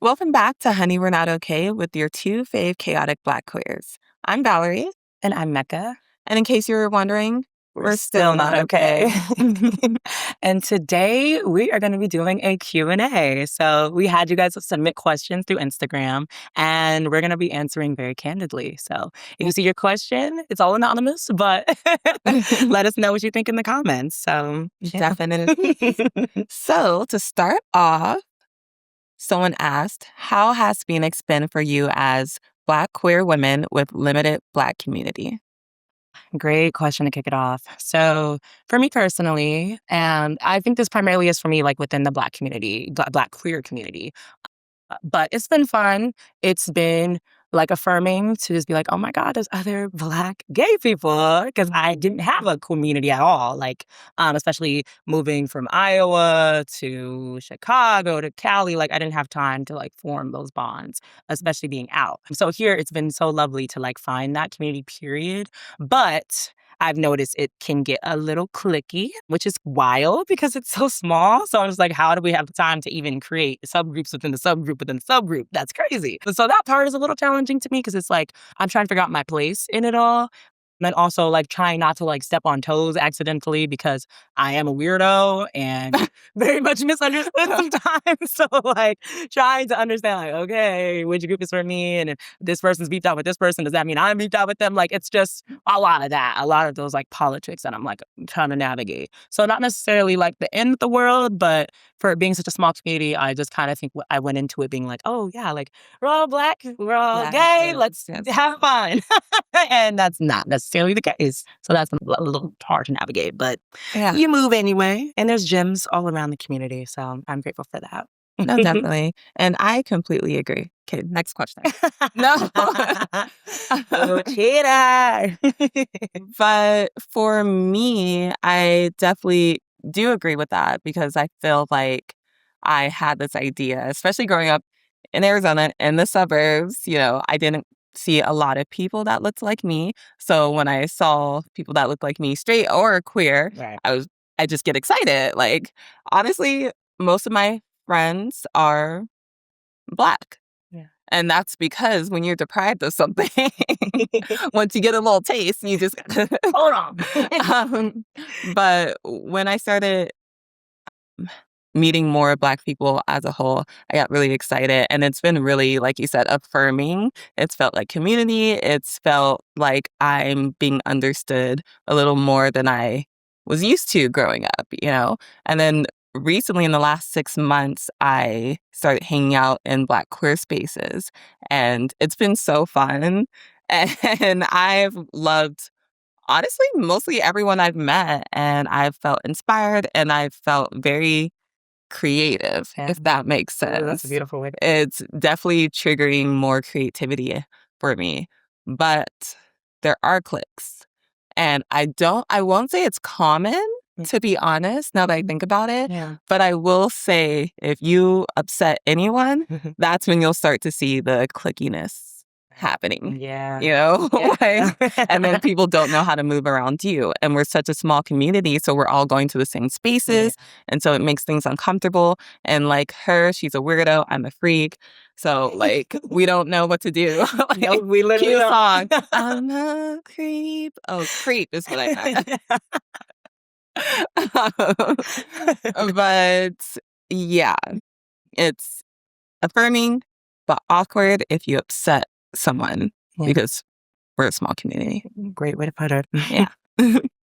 Welcome back to Honey, We're Not Okay with your two fave chaotic Black queers. I'm Valerie, And I'm Meccah. and in case you were wondering, we're still not okay. And today we are going to be doing a Q&A. So we had you guys submit questions through Instagram, and we're going to be answering very candidly. So if you see your question, it's all anonymous, but let us know what you think in the comments. So Definitely. So to start off, someone asked, how has Phoenix been for you as Black queer women with limited Black community? Great question to kick it off. So for me personally, and I think this primarily is for me like within the Black community, Black queer community. But it's been fun. It's been like affirming to just be like, oh my God, there's other Black gay people. Because I didn't have a community at all. Like, especially moving from Iowa to Chicago to Cali, like I didn't have time to like form those bonds, especially being out. So here it's been so lovely to like find that community period. But I've noticed it can get a little cliquey, which is wild because it's so small. So I was like, how do we have the time to even create subgroups within the subgroup within the subgroup? That's crazy. So that part is a little challenging to me because it's like I'm trying to figure out my place in it all. And then also like trying not to like step on toes accidentally because I am a weirdo and very much misunderstood sometimes. So like trying to understand like, okay, which group is for me? And if this person's beefed out with this person, does that mean I'm beefed out with them? Like it's just a lot of that, a lot of those like politics that I'm like trying to navigate. So not necessarily like the end of the world, but for it being such a small community, I just kind of think I went into it being like, oh yeah, like we're all Black, we're all gay, let's have fun. And that's not necessarily the case. So that's a little hard to navigate, but you move anyway. And there's gyms all around the community. So I'm grateful for that. No, definitely. And I completely agree. Okay, next question. No. Oh, cheater. But for me, I definitely do agree with that because I feel like I had this idea, especially growing up in Arizona in the suburbs, I didn't see a lot of people that looked like me. So when I saw people that looked like me, straight or queer, Right. I just get excited. Like, honestly, most of my friends are Black. Yeah. And that's because when you're deprived of something, once you get a little taste, you just hold on. But when I started meeting more Black people as a whole, I got really excited. And it's been really, like you said, affirming. It's felt like community. It's felt like I'm being understood a little more than I was used to growing up, And then recently in the last 6 months, I started hanging out in Black queer spaces. And it's been so fun. And I've loved, honestly, mostly everyone I've met. And I've felt inspired and I've felt very creative, if that makes sense. Ooh, that's a beautiful way. It's definitely triggering more creativity for me. But there are cliques. And I won't say it's common, to be honest, now that I think about it. Yeah. But I will say if you upset anyone, that's when you'll start to see the clickiness happening. Yeah. And then people don't know how to move around you. And we're such a small community, so we're all going to the same spaces. Yeah. And so it makes things uncomfortable. And like her, she's a weirdo, I'm a freak. So like we don't know what to do. No, we literally cue don't. song. I'm a creep. Oh, creep is what I meant. But yeah, it's affirming, but awkward if you upset someone because we're a small community. Great way to put it. Yeah.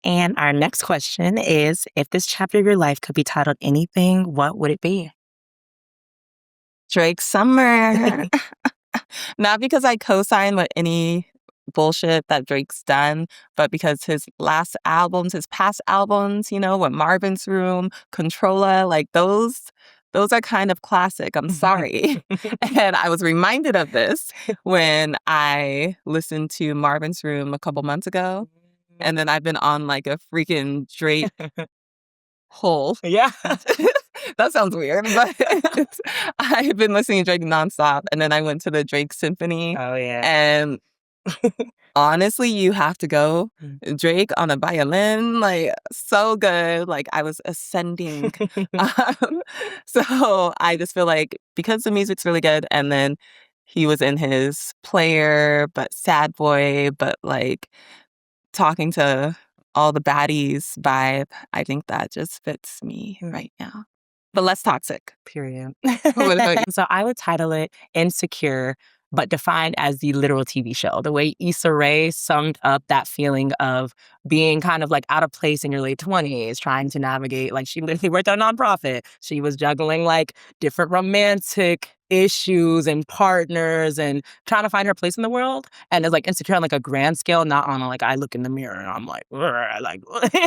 And our next question is, if this chapter of your life could be titled anything, what would it be? Drake Summer. Not because I co-sign with any bullshit that Drake's done, but because his past albums, with Marvin's Room, Controlla, like those are kind of classic. I'm sorry. And I was reminded of this when I listened to Marvin's Room a couple months ago. And then I've been on like a freaking Drake hole. Yeah. That sounds weird, but I've been listening to Drake nonstop. And then I went to the Drake Symphony. Oh, yeah. And Honestly, you have to go. Mm. Drake on a violin, like, so good. Like, I was ascending. Um, so I just feel like because the music's really good, and then he was in his player, but sad boy, but like talking to all the baddies vibe, I think that just fits me Mm. right now. But less toxic. Period. What about you? So I would title it Insecure, but defined as the literal TV show. The way Issa Rae summed up that feeling of being kind of like out of place in your late 20s, trying to navigate, like she literally worked at a nonprofit. She was juggling like different romantic issues and partners and trying to find her place in the world. And it's like insecure on like a grand scale, not on a, like I look in the mirror and I'm like, "Ugh," like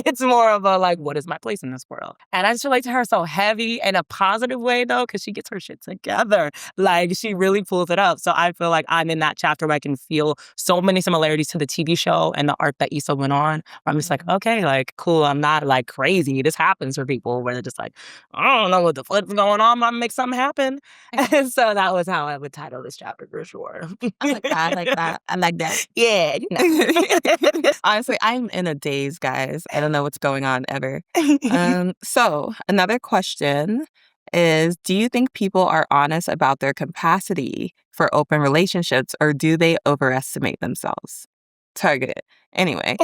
it's more of a like, what is my place in this world? And I just relate to her so heavy in a positive way though, because she gets her shit together. Like she really pulls it up. So I feel like I'm in that chapter where I can feel so many similarities to the TV show and the arc that Issa went on. I'm just like, okay, like cool. I'm not like crazy. This happens for people where they're just like, I don't know what the flip's going on. I'm gonna make something happen. And so that was how I would title this chapter for sure. I like that. I like that. I like that. Yeah, Honestly, I'm in a daze, guys. I don't know what's going on ever. So another question is, do you think people are honest about their capacity for open relationships, or do they overestimate themselves? Target. Anyway,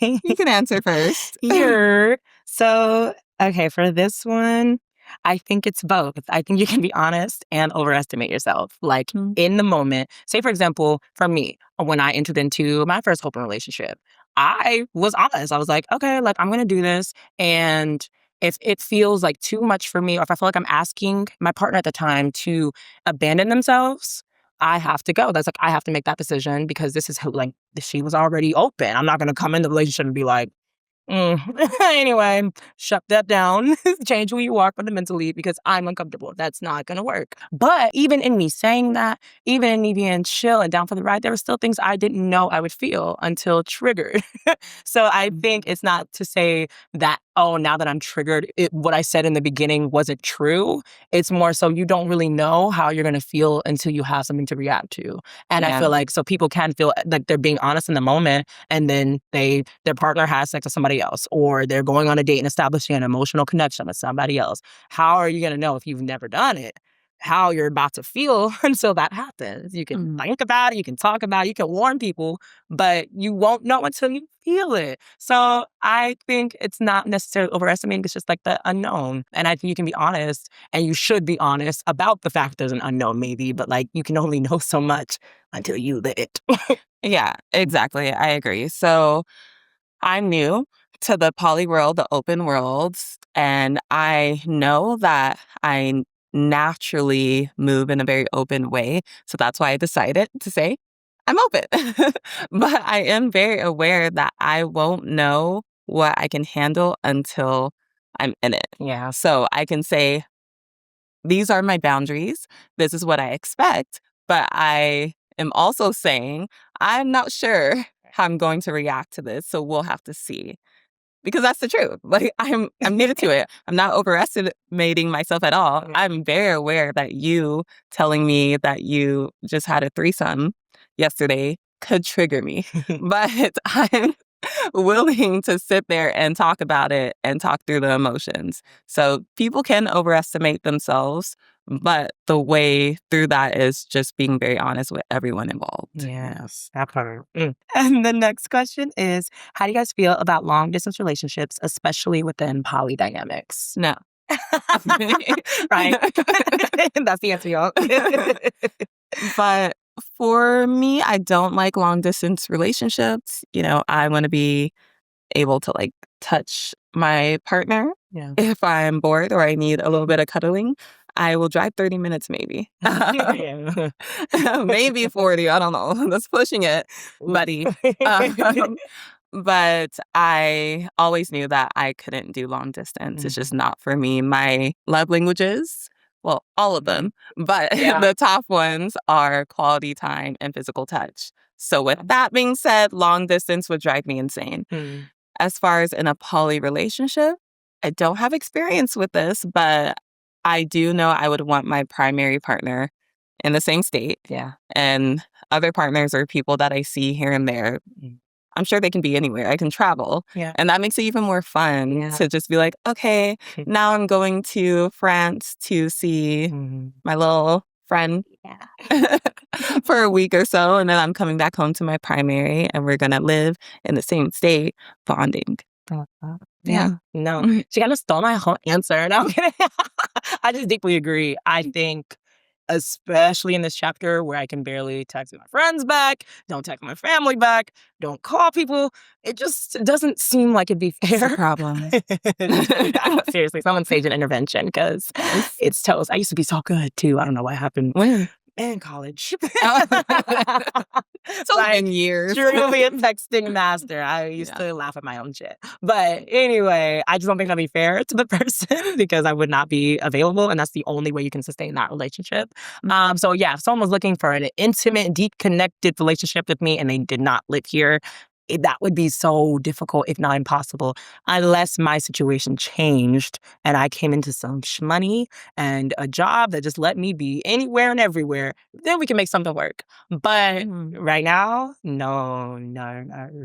you can answer first. You're so okay for this one. I think it's both. I think you can be honest and overestimate yourself. Like Mm. in the moment, say for example, for me, when I entered into my first open relationship, I was honest. I was like, okay, like I'm gonna do this. And if it feels like too much for me, or if I feel like I'm asking my partner at the time to abandon themselves, I have to go. That's like I have to make that decision because this is who like she was already open. I'm not gonna come in the relationship and be like, mm. Anyway, shut that down. Change who you are fundamentally because I'm uncomfortable. That's not going to work. But even in me saying that, even in me being chill and down for the ride, there were still things I didn't know I would feel until triggered. So I think it's not to say that, oh, now that I'm triggered, what I said in the beginning wasn't true. It's more so you don't really know how you're going to feel until you have something to react to. And I Yeah. feel like so people can feel like they're being honest in the moment and then their partner has sex with somebody else, or they're going on a date and establishing an emotional connection with somebody else. How are you going to know if you've never done it? How you're about to feel until that happens. You can think about it, you can talk about it, you can warn people, but you won't know until you feel it. So I think it's not necessarily overestimating, it's just like the unknown. And I think you can be honest, and you should be honest about the fact there's an unknown maybe, but like you can only know so much until you live it. Yeah, exactly. I agree. So I'm new to the poly world, the open world, and I know that I naturally move in a very open way. So that's why I decided to say I'm open. But I am very aware that I won't know what I can handle until I'm in it. Yeah. So I can say, these are my boundaries. This is what I expect. But I am also saying, I'm not sure how I'm going to react to this. So we'll have to see. Because that's the truth. Like I'm new to it. I'm not overestimating myself at all. Yeah. I'm very aware that you telling me that you just had a threesome yesterday could trigger me. But I'm willing to sit there and talk about it and talk through the emotions. So people can overestimate themselves, but the way through that is just being very honest with everyone involved. Yes, that part. And the next question is, how do you guys feel about long distance relationships, especially within poly dynamics? No. Right. That's the answer, y'all. But for me, I don't like long distance relationships. I want to be able to like touch my partner. Yeah. If I'm bored or I need a little bit of cuddling, I will drive 30 minutes maybe. Yeah. Maybe 40, I don't know. That's pushing it, buddy. Um, but I always knew that I couldn't do long distance. It's just not for me. My love languages, well, all of them, but Yeah. the top ones are quality time and physical touch. So with that being said, long distance would drive me insane. As far as in a poly relationship, I don't have experience with this, but I do know I would want my primary partner in the same state. Yeah. And other partners are people that I see here and there. I'm sure they can be anywhere. I can travel. Yeah. And that makes it even more fun to just be like, okay, now I'm going to France to see my little friend for a week or so. And then I'm coming back home to my primary and we're going to live in the same state, bonding. Yeah. No, she kind of stole my whole answer. No, I'm kidding. I just deeply agree. I think, especially in this chapter where I can barely text my friends back, don't text my family back, don't call people, it just doesn't seem like it'd be fair. It's a problem. Seriously, someone stage an intervention because it's toast. I used to be so good too. I don't know what happened. When? In college. It's like in years. Truly a texting master. I used to laugh at my own shit. But anyway, I just don't think that'd be fair to the person because I would not be available. And that's the only way you can sustain that relationship. So yeah, if someone was looking for an intimate, deep, connected relationship with me and they did not live here, that would be so difficult, if not impossible, unless my situation changed and I came into some money and a job that just let me be anywhere and everywhere. Then we can make something work. But right now, no,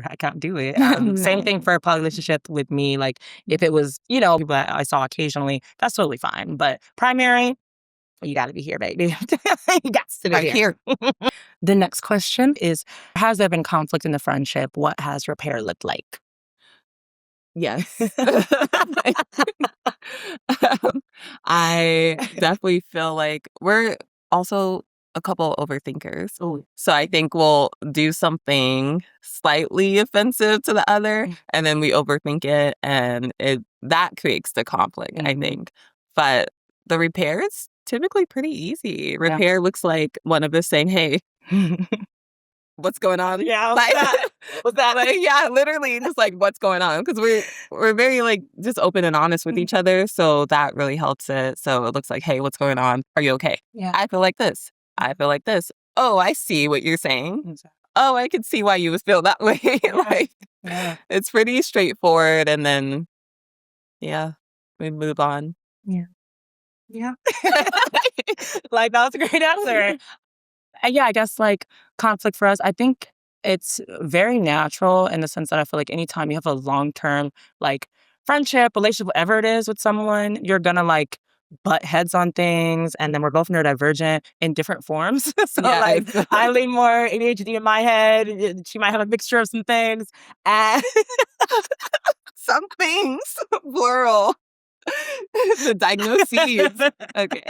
I can't do it. Same thing for a poly relationship with me. Like if it was, people that I saw occasionally, that's totally fine. But primary, you got to be here, baby. You got to be here. The next question is, has there been conflict in the friendship? What has repair looked like? Yes. I definitely feel like we're also a couple overthinkers. So I think we'll do something slightly offensive to the other and then we overthink it and that creates the conflict, I think. But the repair is typically pretty easy. Repair looks like one of us saying, hey, what's going on? Yeah, what's that? Like, yeah, literally just like what's going on? Because we're very like just open and honest with each other. So that really helps it. So it looks like, hey, what's going on? Are you okay? Yeah. I feel like this. I feel like this. Oh, I see what you're saying. Oh, I can see why you would feel that way. It's pretty straightforward. And then, we move on. Yeah. Like, that was a great answer. And I guess like conflict for us, I think it's very natural in the sense that I feel like anytime you have a long-term like friendship, relationship, whatever it is with someone, you're gonna like butt heads on things, and then we're both neurodivergent in different forms. So like I lean more ADHD in my head. She might have a mixture of some things. And some things, plural. The diagnoses. Okay.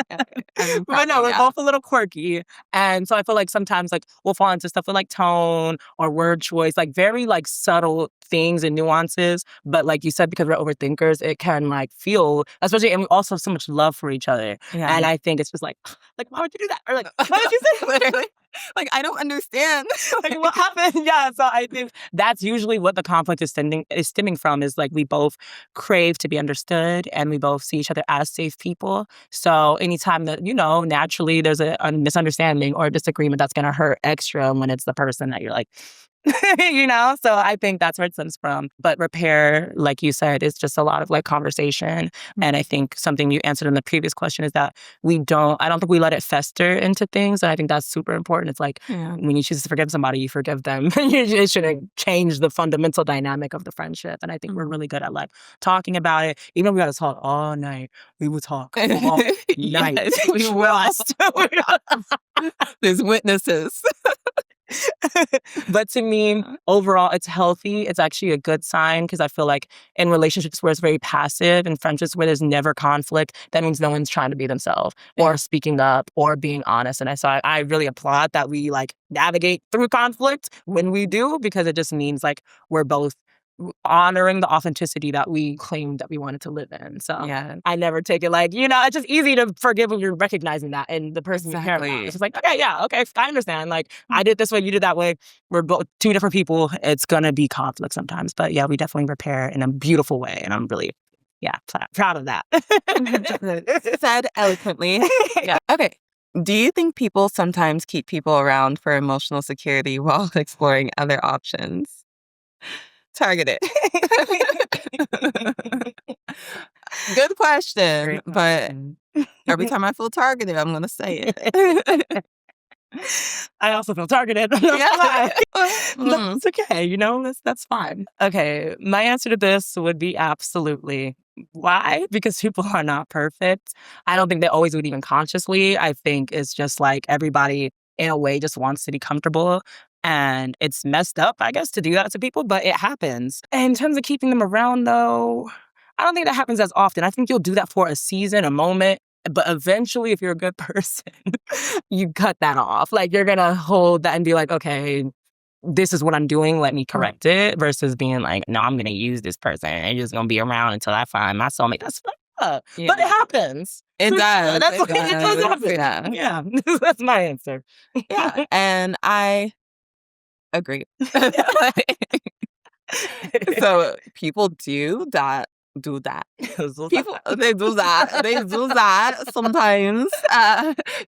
But no, we're both a little quirky. And so I feel like sometimes like we'll fall into stuff with like tone or word choice, like very like subtle things and nuances. But like you said, because we're overthinkers, it can like feel, especially, and we also have so much love for each other. And I think it's just like, why would you do that? Or like, why did you say literally? Like, I don't understand. Like, what happened? Yeah. So I think that's usually what the conflict is stemming from is like we both crave to be understood and we both see each other as safe people. So anytime that, naturally there's a misunderstanding or a disagreement that's going to hurt extra when it's the person that you're like, so I think that's where it stems from. But repair, like you said, is just a lot of like conversation. And I think something you answered in the previous question is that I don't think we let it fester into things. And I think that's super important. It's like when you choose to forgive somebody, you forgive them. It shouldn't change the fundamental dynamic of the friendship. And I think we're really good at like talking about it. Even if we got to talk all night, we will talk all night. Yes, we will. There's witnesses. But to me, overall, it's healthy. It's actually a good sign because I feel like in relationships where it's very passive and friendships where there's never conflict, that means no one's trying to be themselves or speaking up or being honest. And I really applaud that we like navigate through conflict when we do, because it just means like we're both honoring the authenticity that we claimed that we wanted to live in. So I never take it like, it's just easy to forgive when you're recognizing that and the person you care about. It's just like, okay, I understand. Like I did this way, you did that way. We're both two different people. It's going to be conflict sometimes. But we definitely repair in a beautiful way. And I'm really, proud of that. Said eloquently. Okay. Do you think people sometimes keep people around for emotional security while exploring other options? Target it. Good question, Great but question. every time I feel targeted, I'm gonna say it. I also feel targeted. That's Yeah. fine. That's okay. That's fine. Okay. My answer to this would be absolutely. Why? Because people are not perfect. I don't think they always would even consciously. I think it's just like everybody in a way just wants to be comfortable. And it's messed up, I guess, to do that to people, but it happens. And in terms of keeping them around, though, I don't think that happens as often. I think you'll do that for a season, a moment, but eventually, if you're a good person, you cut that off. Like, you're gonna hold that and be like, okay, this is what I'm doing. Let me correct it. Versus being like, no, I'm gonna use this person and just gonna be around until I find my soulmate. That's fucked up. Yeah. But it happens. It does. That's It it does does. happen. Yeah. Yeah. That's my answer. Yeah. And I agree. So people do that. Do that. People they do that. They do that sometimes.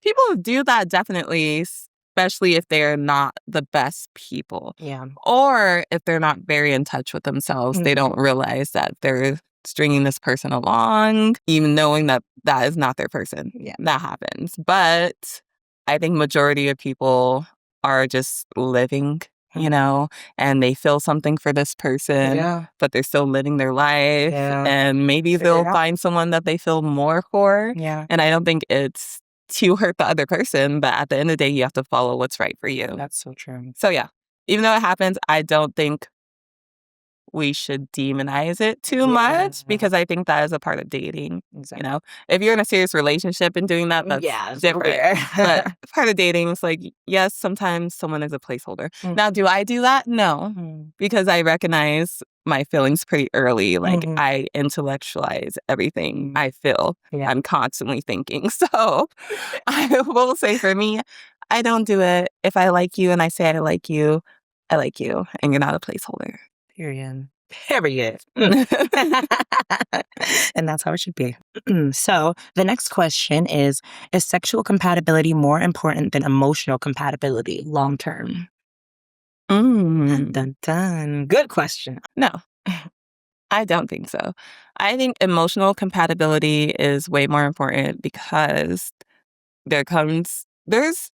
People do that definitely, especially if they're not the best people. Yeah. Or if they're not very in touch with themselves, they don't realize that they're stringing this person along, even knowing that that is not their person. Yeah. That happens. But I think majority of people are just living, and they feel something for this person, Yeah. but they're still living their life. Yeah. And maybe Figure it they'll out. find someone that they feel more for. Yeah. And I don't think it's to hurt the other person, but at the end of the day, you have to follow what's right for you. That's so true. So yeah, even though it happens, I don't think we should demonize it too much because I think that is a part of dating. Exactly. If you're in a serious relationship and doing that, that's Yeah, it's different. weird. But part of dating is like, yes, sometimes someone is a placeholder. Now, do I do that? No, because I recognize my feelings pretty early. Like I intellectualize everything I feel. Yeah. I'm constantly thinking. So I will say for me, I don't do it. If I like you and I say I like you, and you're not a placeholder. Period. And that's how it should be. So the next question is sexual compatibility more important than emotional compatibility long term? Dun, dun, dun. Good question. No, I don't think so. I think emotional compatibility is way more important because there's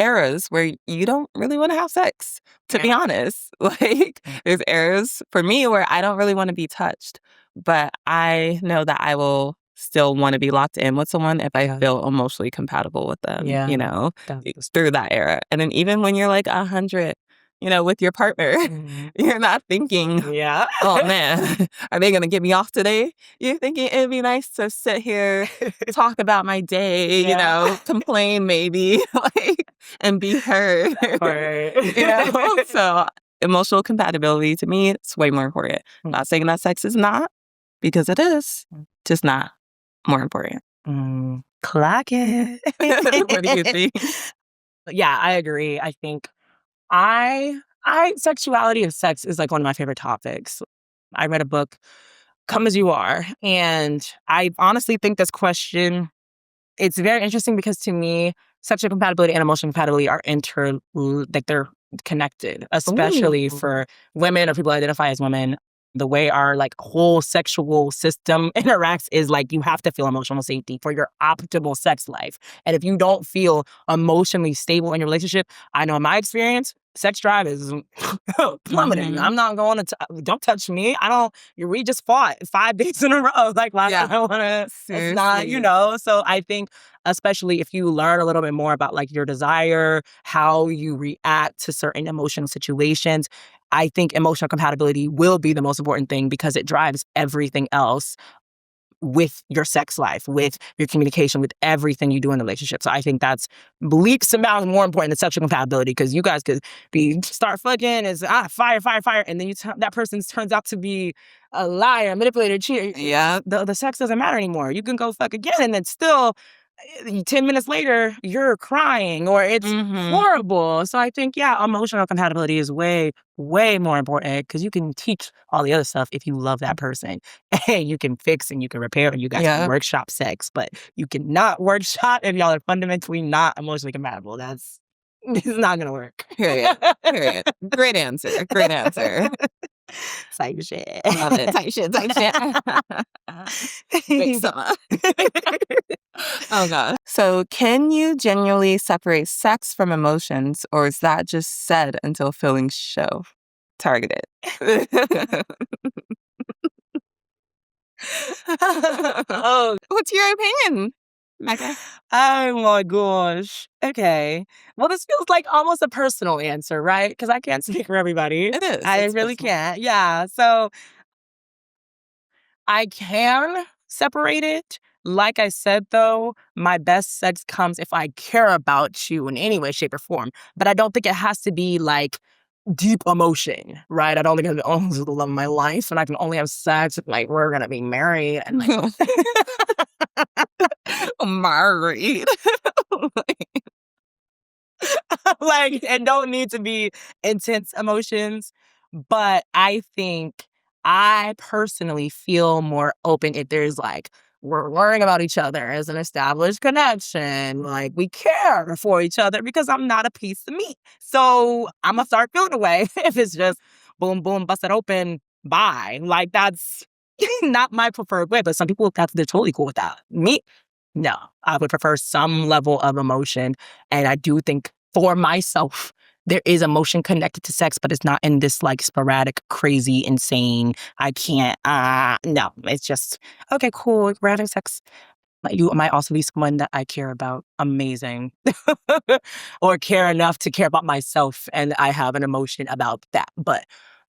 eras where you don't really want to have sex, to be honest. Like, there's eras for me where I don't really want to be touched, but I know that I will still want to be locked in with someone if I feel emotionally compatible with them, through that era. And then even when you're like 100, with your partner, you're not thinking, oh man, are they going to get me off today? You're thinking it'd be nice to sit here, talk about my day, complain maybe, and be heard. So emotional compatibility to me, it's way more important. Not saying that sex is not, because it is, just not more important. Clock it. What do you think? Yeah, I agree. I think sexuality of sex is like one of my favorite topics. I read a book, Come As You Are, and I honestly think this question, it's very interesting because to me, sexual compatibility and emotional compatibility are they're connected, especially for women or people who identify as women. The way our whole sexual system interacts is you have to feel emotional safety for your optimal sex life. And if you don't feel emotionally stable in your relationship, I know in my experience, sex drive is plummeting. I'm not going to, don't touch me. We just fought 5 days in a row. I don't want to, it's not, so I think, especially if you learn a little bit more about your desire, how you react to certain emotional situations, I think emotional compatibility will be the most important thing because it drives everything else with your sex life, with your communication, with everything you do in the relationship. So I think that's leaps and bounds more important than sexual compatibility because you guys could start fucking, is fire, and then that person turns out to be a liar, manipulator, cheater. Yeah. The sex doesn't matter anymore. You can go fuck again and then still 10 minutes later, you're crying or it's horrible. So I think, emotional compatibility is way, way more important because you can teach all the other stuff if you love that person. And you can fix and you can repair and you guys can workshop sex. But you cannot workshop if y'all are fundamentally not emotionally compatible. It's not going to work. Period. Great answer. Type shit. Love it. Type shit, type shit. Great summer. Oh god. So can you genuinely separate sex from emotions, or is that just said until feelings show? Targeted. Oh, What's your opinion, Mecca? oh my gosh. Okay. Well, this feels like almost a personal answer, right? Because I can't speak for everybody. It is. I It's really personal. can't. Yeah. So I can separate it. Like I said, though, my best sex comes if I care about you in any way, shape, or form. But I don't think it has to be like deep emotion, right? I don't think it's oh, this is the love of my life, and I can only have sex if like we're gonna be married and like Married. like it don't need to be intense emotions. But I think I personally feel more open if there's like we're learning about each other as an established connection. Like we care for each other because I'm not a piece of meat. So I'm gonna start feeling away if it's just boom, boom, bust it open, bye. Like that's not my preferred way. But some people they're totally cool with that. Me, no. I would prefer some level of emotion. And I do think for myself, there is emotion connected to sex, but it's not in this like sporadic, crazy, insane. I can't. No, it's just okay. Cool. We're having sex. But you might also be someone that I care about. Amazing, or care enough to care about myself, and I have an emotion about that. But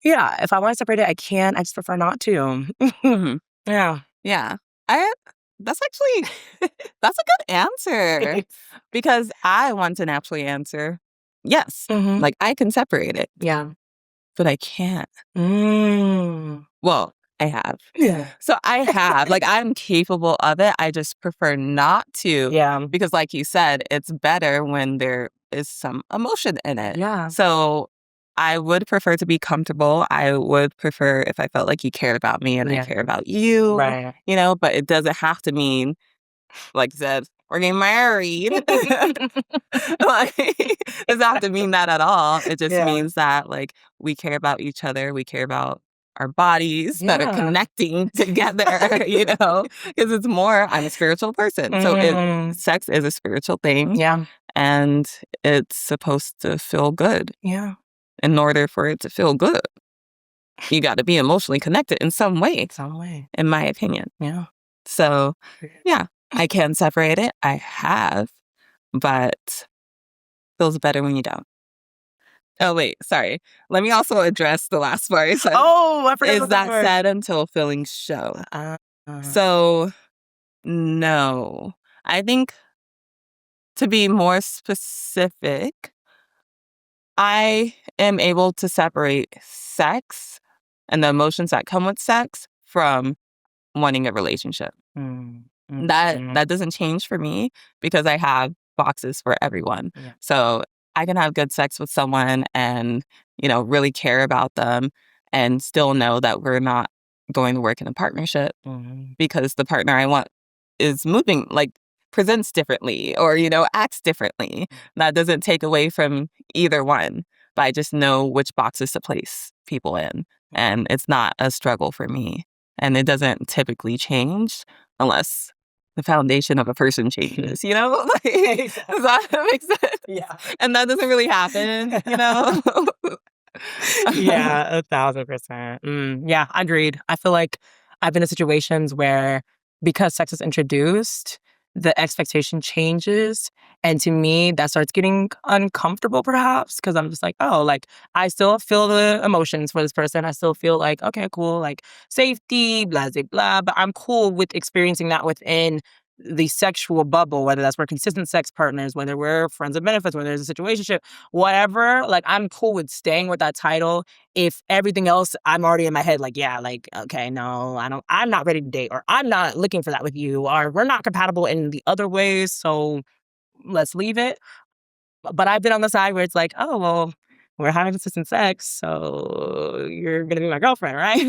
yeah, if I want to separate it, I can. I just prefer not to. Mhm. Yeah. Yeah. I that's actually that's a good answer because I want to naturally answer yes. Hmm. Like I can separate it, Yeah. but I can't. Mm. Well, I have. Yeah. So I have, like I'm capable of it. I just prefer not to Yeah. because like you said, it's better when there is some emotion in it. Yeah. So I would prefer to be comfortable. I would prefer if I felt like you cared about me and I Yeah. care about you, Right. but it doesn't have to mean, like you said, we're getting married. Like, it doesn't have to mean that at all. It just Yeah. means that, like, we care about each other. We care about our bodies that are Yeah. connecting together, because it's more, I'm a spiritual person. So Mhm. sex is a spiritual thing Yeah. and it's supposed to feel good. Yeah. In order for it to feel good, you got to be emotionally connected in some way, Some way. in my opinion. Yeah. So, yeah, I can separate it. I have, but feels better when you don't. Oh, wait, sorry. Let me also address the last part. So, Oh, I forgot is about that that part. said until feelings show? Uh, So, no. I think to be more specific, I am able to separate sex and the emotions that come with sex from wanting a relationship. mm, That doesn't change for me because I have boxes for everyone. Yeah. So I can have good sex with someone and, really care about them and still know that we're not going to work in a partnership Mhm. because the partner I want is moving, like presents differently or, acts differently. That doesn't take away from either one, but I just know which boxes to place people in. And it's not a struggle for me. And it doesn't typically change unless the foundation of a person changes, Like, does that make sense? Yeah. And that doesn't really happen. Yeah, 1,000%. Yeah, agreed. I feel like I've been in situations where because sex is introduced, the expectation changes. And to me, that starts getting uncomfortable perhaps because I'm just like, oh, like I still feel the emotions for this person. I still feel like, okay, cool, like safety, blah, blah, blah. But I'm cool with experiencing that within the sexual bubble, whether that's we're consistent sex partners, whether we're friends of benefits, whether there's a situationship, whatever, like I'm cool with staying with that title. If everything else, I'm already in my head, like, yeah, like, okay, no, I'm not ready to date, or I'm not looking for that with you, or we're not compatible in the other ways. So let's leave it. But I've been on the side where it's like, oh, well, we're having consistent sex, so you're gonna be my girlfriend, right?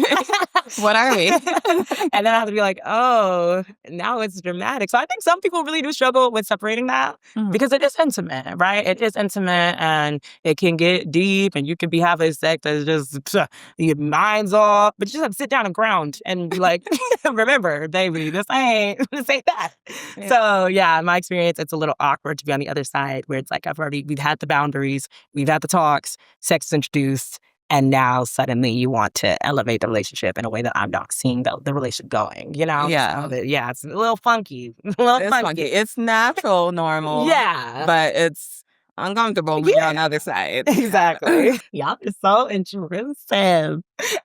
What are we? And then I have to be like, oh, now it's dramatic. So I think some people really do struggle with separating that because it is intimate, right? It is intimate and it can get deep and you can be having sex that's just your mind's off, but you just have to sit down and ground and be like, remember, baby, this ain't that. Yeah. So yeah, in my experience, it's a little awkward to be on the other side where it's like we've had the boundaries, we've had the talks, sex is introduced, and now suddenly you want to elevate the relationship in a way that I'm not seeing the relationship going, you know? Yeah. So yeah, it's a little funky. It's funky. It's natural, normal. Yeah. But it's uncomfortable when you're on the other side. Exactly. Yeah, it's so intrusive.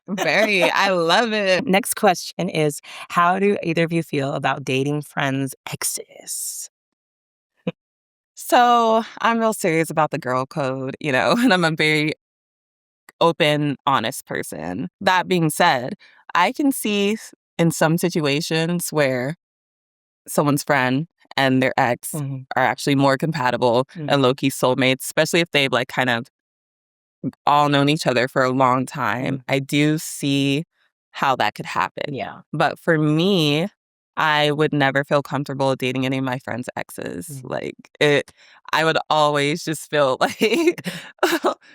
Very. I love it. Next question is, how do either of you feel about dating friends' exes? So I'm real serious about the girl code, and I'm a very open, honest person. That being said, I can see in some situations where someone's friend and their ex are actually more compatible and low-key soulmates, especially if they've like kind of all known each other for a long time. I do see how that could happen. Yeah. But for me, I would never feel comfortable dating any of my friends' exes. I would always just feel like,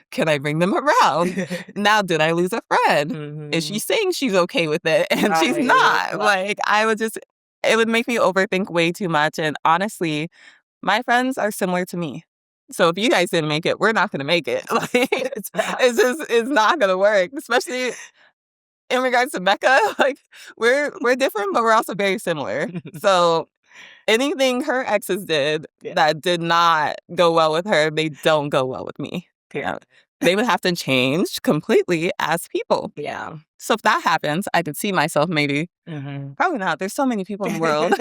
can I bring them around? Now, did I lose a friend? Is she saying she's okay with it? And she's not. It would make me overthink way too much. And honestly, my friends are similar to me. So if you guys didn't make it, we're not going to make it. It's not going to work, especially in regards to Meccah. We're different, but we're also very similar. So anything her exes did that did not go well with her, they don't go well with me. Yeah. They would have to change completely as people. Yeah. So if that happens, I could see myself maybe. Probably not. There's so many people in the world.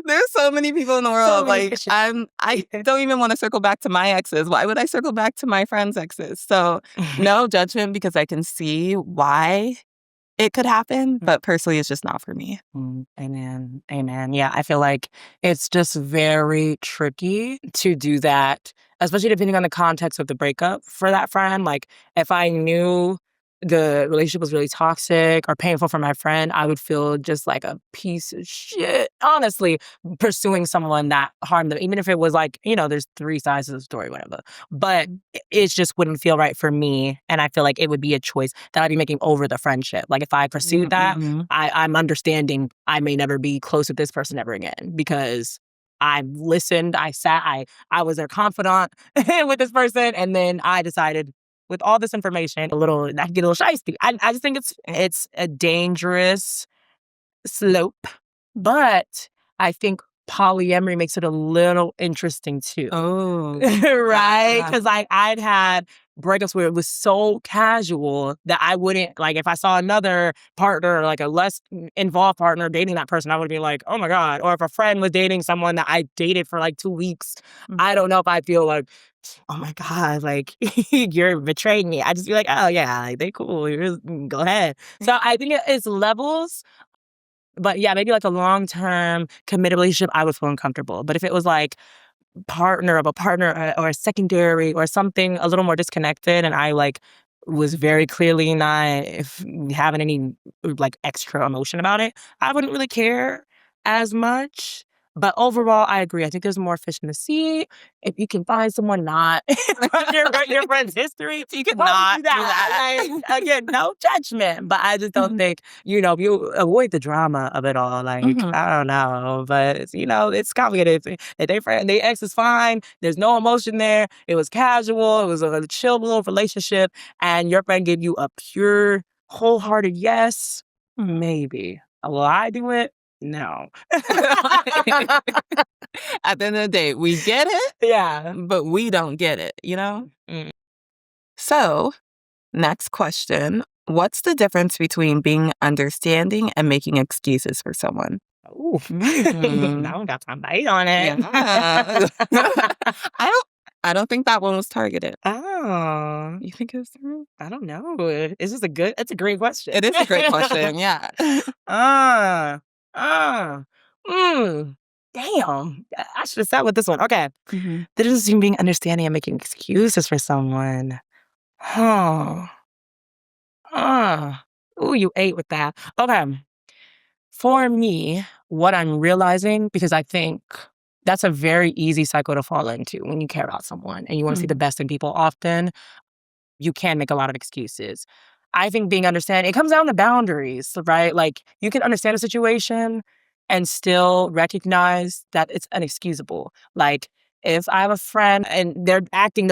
There's so many people in the world. I don't even want to circle back to my exes. Why would I circle back to my friends' exes? So no judgment, because I can see why it could happen, but personally, it's just not for me. Amen. Amen. Yeah, I feel like it's just very tricky to do that, especially depending on the context of the breakup for that friend. Like, if I knew the relationship was really toxic or painful for my friend, I would feel just like a piece of shit, honestly, pursuing someone that harmed them, even if it was like, there's three sides of the story, whatever. But it just wouldn't feel right for me. And I feel like it would be a choice that I'd be making over the friendship. Like, if I pursued that, I'm understanding I may never be close with this person ever again because I listened, I sat, I was their confidant with this person, and then I decided, with all this information, I get a little shiesty. I just think it's a dangerous slope, but I think polyamory makes it a little interesting too. Oh, right? Because I'd had breakups where it was so casual that I wouldn't, like, if I saw another partner, like a less involved partner dating that person, I would be like, oh my God. Or if a friend was dating someone that I dated for like 2 weeks, I don't know if I feel like, oh my God, like, you're betraying me. I just be like, oh yeah, like, they cool. Go ahead. So I think it's levels. But yeah, maybe like a long-term committed relationship, I would feel uncomfortable. But if it was like partner of a partner or a secondary or something a little more disconnected, and I like was very clearly not having any like extra emotion about it, I wouldn't really care as much. But overall, I agree. I think there's more fish in the sea. If you can find someone not from your friend's history, you can not do that. Like, again, no judgment. But I just don't think, you avoid the drama of it all. Like, I don't know. But, it's complicated. If they ex is fine, there's no emotion there. It was casual. It was a chill little relationship. And your friend gave you a pure, wholehearted yes, maybe. Will I do it? No. At the end of the day, we get it, yeah, but we don't get it, So, next question. What's the difference between being understanding and making excuses for someone? Ooh. Now I got some bite on it. Yeah. I don't think that one was targeted. Oh. You think it was? I don't know. It's a great question. It is a great question, yeah. Damn. I should have sat with this one. Okay. The difference between being understanding and making excuses for someone. Huh. Ooh, you ate with that. Okay. For me, what I'm realizing, because I think that's a very easy cycle to fall into when you care about someone and you want to see the Mm. best in people often, you can make a lot of excuses. I think being understanding, it comes down to boundaries, right? Like you can understand a situation and still recognize that it's inexcusable. Like if I have a friend and they're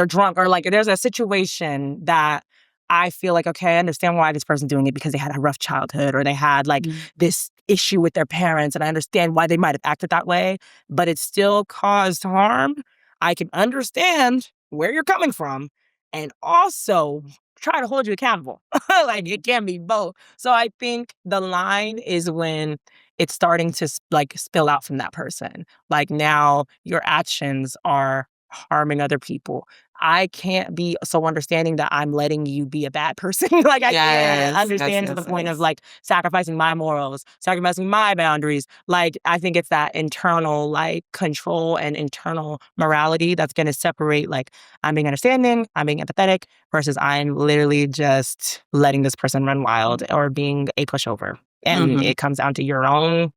drunk, or like there's a situation that I feel like, okay, I understand why this person's doing it because they had a rough childhood or they had like this issue with their parents, and I understand why they might have acted that way, but it still caused harm. I can understand where you're coming from and also try to hold you accountable. Like it can be both. So I think the line is when it's starting to like spill out from that person. Like now your actions are harming other people. I can't be so understanding that I'm letting you be a bad person. Like I can't Yes, yes, understand to the yes, point of yes. like sacrificing my morals, sacrificing my boundaries. Like I think it's that internal like control and internal morality that's going to separate like I'm being understanding, I'm being empathetic versus I'm literally just letting this person run wild or being a pushover. And Mhm. it comes down to your own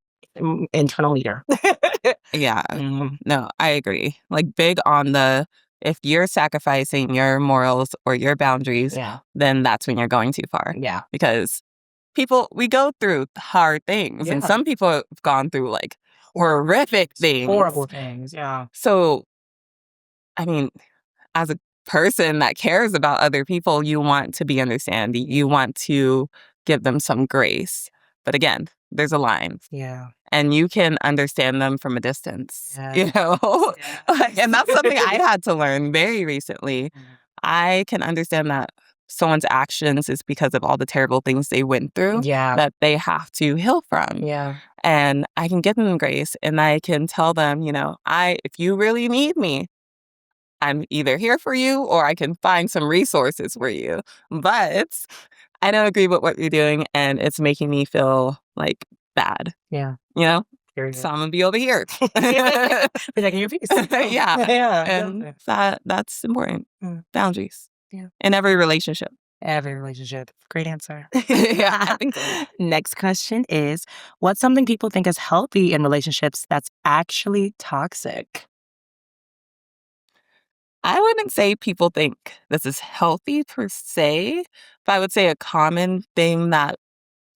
internal leader. Yeah. Mhm. No, I agree. Like, big on the if you're sacrificing your morals or your boundaries, Yeah. then that's when you're going too far. Yeah. Because we go through hard things, and Yeah. some people have gone through, like, horrific Horrible things. things. Yeah. So, I mean, as a person that cares about other people, you want to be understanding. You want to give them some grace. But again, there's a line. Yeah. And you can understand them from a distance, Yeah. you know? Yeah. Like, and that's something I had to learn very recently. Mhm. I can understand that someone's actions is because of all the terrible things they went through Yeah. that they have to heal from. Yeah. And I can give them grace, and I can tell them, if you really need me, I'm either here for you or I can find some resources for you. But I don't agree with what you're doing, and it's making me feel like bad, Yeah. you know? Period. So I'm gonna be over here. Protecting your peace. Yeah. Yeah. And Definitely. that's important. Mm. Boundaries Yeah. in every relationship. Every relationship. Great answer. Yeah, I think so. Next question is, what's something people think is healthy in relationships that's actually toxic? I wouldn't say people think this is healthy per se, but I would say a common thing that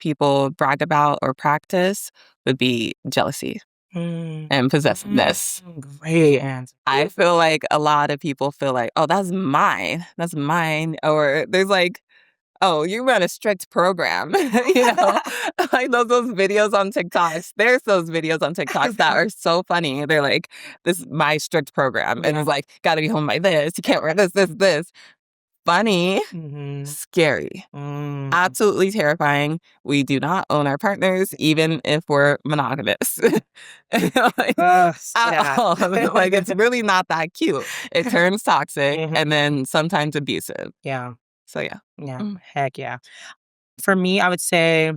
people brag about or practice would be jealousy Mm. and possessiveness. Great answer. I feel like a lot of people feel like, oh, that's mine. That's mine. Or there's like, oh, you run a strict program. Like those videos on TikToks. There's those videos on TikToks that are so funny. They're like, this is my strict program. And it's like, gotta be home by this. You can't wear this. Funny, Mhm. scary, Mm. absolutely terrifying. We do not own our partners, even if we're monogamous. Like, at Yeah. all. Like, it's really not that cute. It turns toxic Mhm. and then sometimes abusive. Yeah. So, yeah. Yeah. Mm. Heck yeah. For me, I would say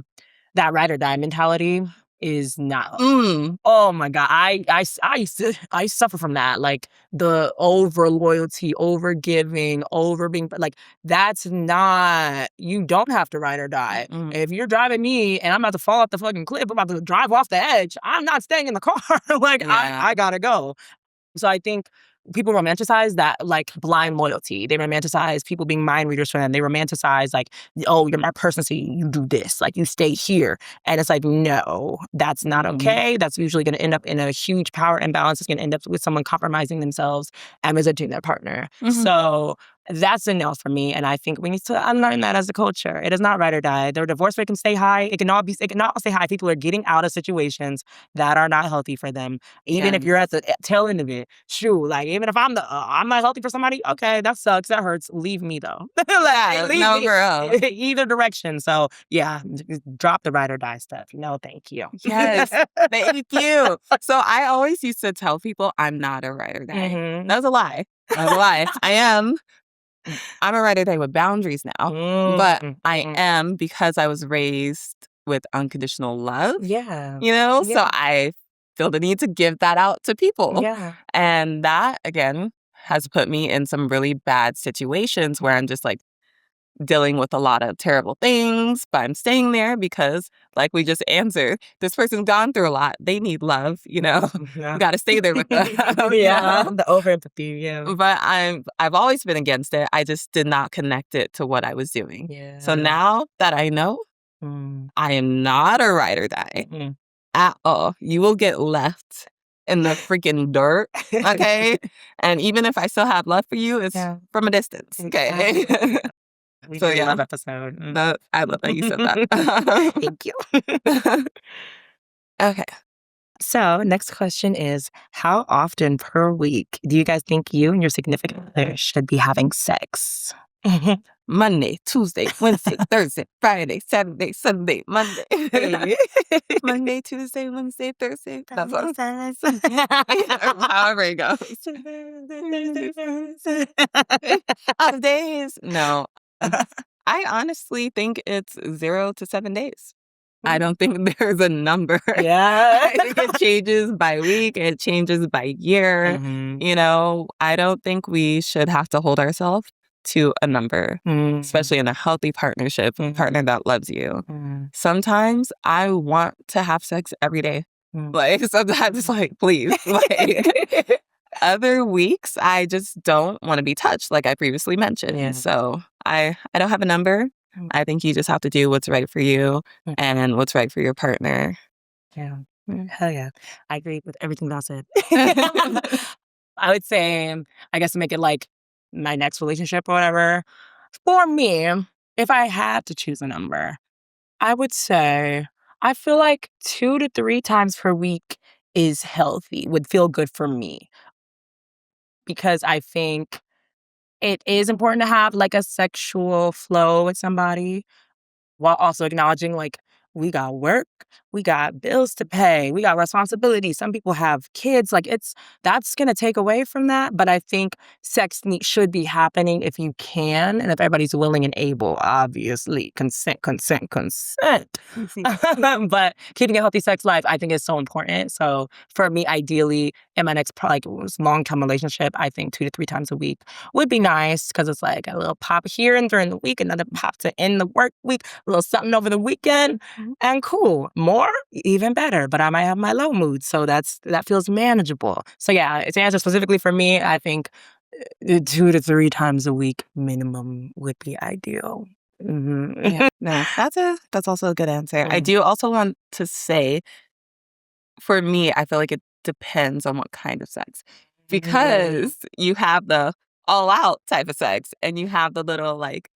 that ride or die mentality is not. Mm. Oh my god, I suffer from that. Like the over loyalty, over giving, over being like that's not. You don't have to ride or die. Mm. If you're driving me and I'm about to fall off the fucking cliff, I'm about to drive off the edge. I'm not staying in the car. Like Yeah. I gotta go. So I think people romanticize that like blind loyalty. They romanticize people being mind readers for them. They romanticize like, oh, you're my person, so you do this, like you stay here. And it's like, no, that's not Mhm. okay. That's usually going to end up in a huge power imbalance. It's going to end up with someone compromising themselves and resenting their partner. Mhm. So that's a no for me. And I think we need to unlearn that as a culture. It is not ride or die. Their divorce rate can stay high. It can not stay high. People are getting out of situations that are not healthy for them. Even if you're Yes. at the tail end of it, shoot, like even if I'm not healthy for somebody, okay, that sucks, that hurts. Leave me though, Yeah, like leave no, me for real. either direction. So yeah, drop the ride or die stuff. No, thank you. Yes. Thank you. So I always used to tell people I'm not a ride or die. Mhm. That was a lie. That was a lie. I am. I'm a ride or die with boundaries now, but I Mhm. am because I was raised with unconditional love, Yeah, So yeah, I feel the need to give that out to people. yeah. And that, again, has put me in some really bad situations where I'm just like, dealing with a lot of terrible things, but I'm staying there because, like we just answered, this person's gone through a lot. They need love, Yeah. You got to stay there with them. Yeah, the over empathy. Yeah. But I've always been against it. I just did not connect it to what I was doing. So Yeah. now that I know, Mm. I am not a ride or die Mm. at all. You will get left in the freaking dirt, okay? And even if I still have love for you, it's Yeah. from a distance, okay? We So did a yeah, love episode. I love that you said that. Thank you. Okay. So, next question is, how often per week do you guys think you and your significant other should be having sex? Monday, Tuesday, Wednesday, Thursday, Friday, Saturday, Sunday, Monday. Monday, Tuesday, Wednesday, Thursday. That's what however it goes. Off days. No. I honestly think it's 0 to 7 days. I don't think there's a number. Yeah. I think it changes by week, it changes by year. I don't think we should have to hold ourselves to a number, especially in a healthy partnership, partner that loves you. Sometimes I want to have sex every day. Like, sometimes it's like, please. Like, other weeks, I just don't want to be touched, like I previously mentioned. Yeah. So I don't have a number. I think you just have to do what's right for you and what's right for your partner. Yeah. Hell yeah. I agree with everything that said. I would say, I guess to make it like my next relationship or whatever, for me, if I had to choose a number, I would say I feel like 2 to 3 times per week is healthy, would feel good for me. Because I think it is important to have like a sexual flow with somebody while also acknowledging like we got work, we got bills to pay, we got responsibilities. Some people have kids. Like that's gonna take away from that. But I think should be happening if you can and if everybody's willing and able. Obviously, consent, consent, consent. But keeping a healthy sex life, I think is so important. So for me, ideally, in my next long term relationship, I think 2 to 3 times a week would be nice because it's like a little pop here and during the week, another pop to end the work week, a little something over the weekend, and cool. More, even better. But I might have my low mood, so that feels manageable. So yeah, to answer specifically for me, I think 2 to 3 times a week minimum would be ideal. Yeah, no, that's also a good answer. I do also want to say, for me, I feel like it depends on what kind of sex, because you have the all out type of sex and you have the little like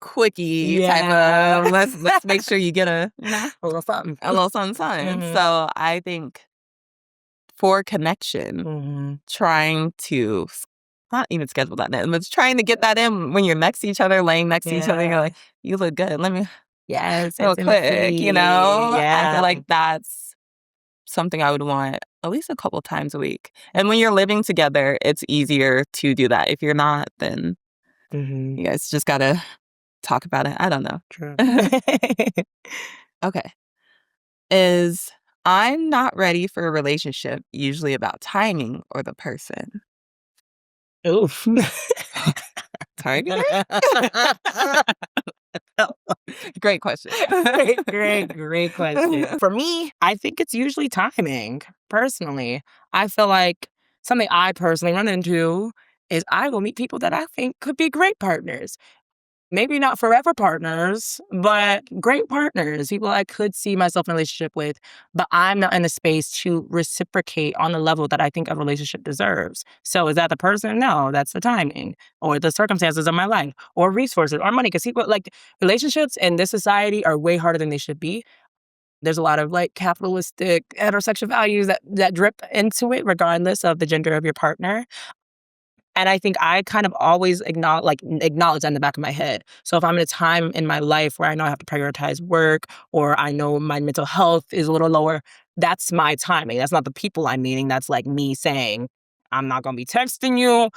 quickie type of let's make sure you get a little something, something. So I think for connection, trying to not even schedule that in, but trying to get that in when you're next to each other, laying next to each other, you're like, you look good. Let me real quick, I feel like that's something I would want at least a couple times a week. And when you're living together, it's easier to do that. If you're not, then you guys just gotta talk about it. I don't know. True. Okay. Is I'm not ready for a relationship usually about timing or the person? Oof. Timing? Great question. Great question. For me, I think it's usually timing, personally. I feel like something I personally run into is I will meet people that I think could be great partners. Maybe not forever partners, but great partners, people I could see myself in a relationship with, but I'm not in a space to reciprocate on the level that I think a relationship deserves. So is that the person? No, that's the timing or the circumstances of my life or resources or money. Because people like relationships in this society are way harder than they should be. There's a lot of like capitalistic heterosexual values that drip into it, regardless of the gender of your partner. And I think I kind of always acknowledge that in the back of my head. So if I'm in a time in my life where I know I have to prioritize work or I know my mental health is a little lower, that's my timing. That's not the people I'm meeting. That's like me saying, I'm not going to be texting you.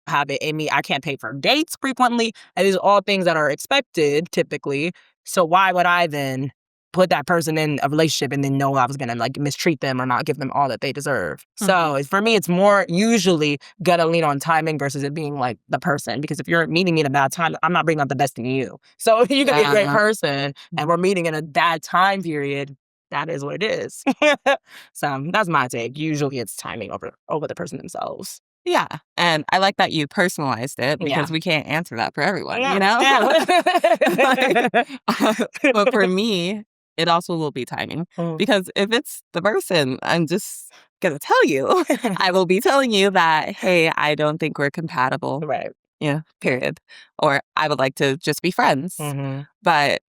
I have it in me. I can't pay for dates frequently. And these are all things that are expected typically. So why would I then put that person in a relationship and then know I was gonna like mistreat them or not give them all that they deserve. So for me, it's more usually gonna lean on timing versus it being like the person. Because if you're meeting me in a bad time, I'm not bringing out the best in you. So if you could be a great person and we're meeting in a bad time period, that is what it is. So that's my take. Usually it's timing over the person themselves. Yeah. And I like that you personalized it because we can't answer that for everyone, you know? But for me, it also will be timing. Because if it's the person, I'm just going to tell you. I will be telling you that, hey, I don't think we're compatible. Right. Yeah, period. Or I would like to just be friends. But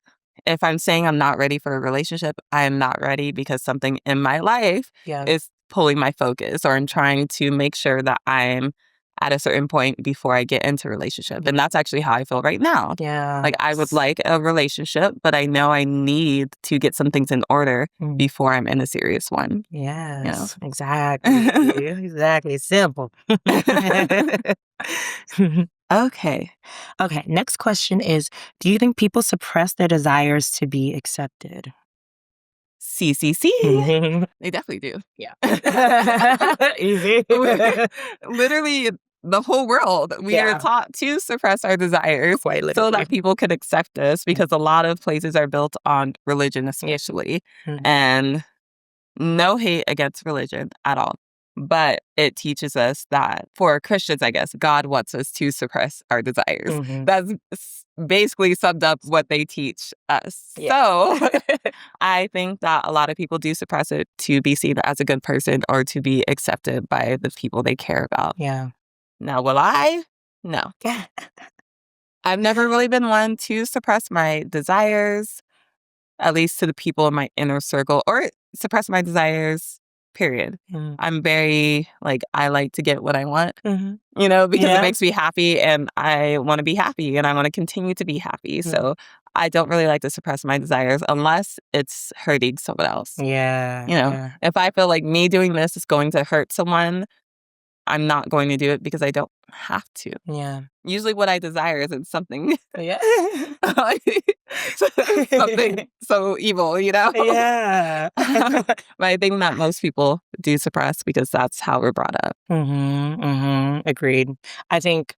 if I'm saying I'm not ready for a relationship, I'm not ready because something in my life is pulling my focus, or I'm trying to make sure that I'm at a certain point before I get into a relationship. And that's actually how I feel right now. Yeah. Like I would like a relationship, but I know I need to get some things in order before I'm in a serious one. Yes, exactly. Exactly. Simple. Okay. Okay, next question is, do you think people suppress their desires to be accepted? CCC. They definitely do. Yeah. Easy. Literally, the whole world. We are taught to suppress our desires so that people could accept us, because a lot of places are built on religion, especially. And no hate against religion at all. But it teaches us that for Christians, I guess, God wants us to suppress our desires. That's basically summed up what they teach us. So I think that a lot of people do suppress it to be seen as a good person or to be accepted by the people they care about. Yeah. Now, will I? No. I've never really been one to suppress my desires, at least to the people in my inner circle, or suppress my desires, period. I'm very, I like to get what I want, you know, because it makes me happy and I want to be happy and I want to continue to be happy. So I don't really like to suppress my desires unless it's hurting someone else. Yeah. You know, if I feel like me doing this is going to hurt someone, I'm not going to do it because I don't have to. Yeah. Usually what I desire isn't something something so evil, you know? Yeah. But I think that most people do suppress because that's how we're brought up. Agreed. I think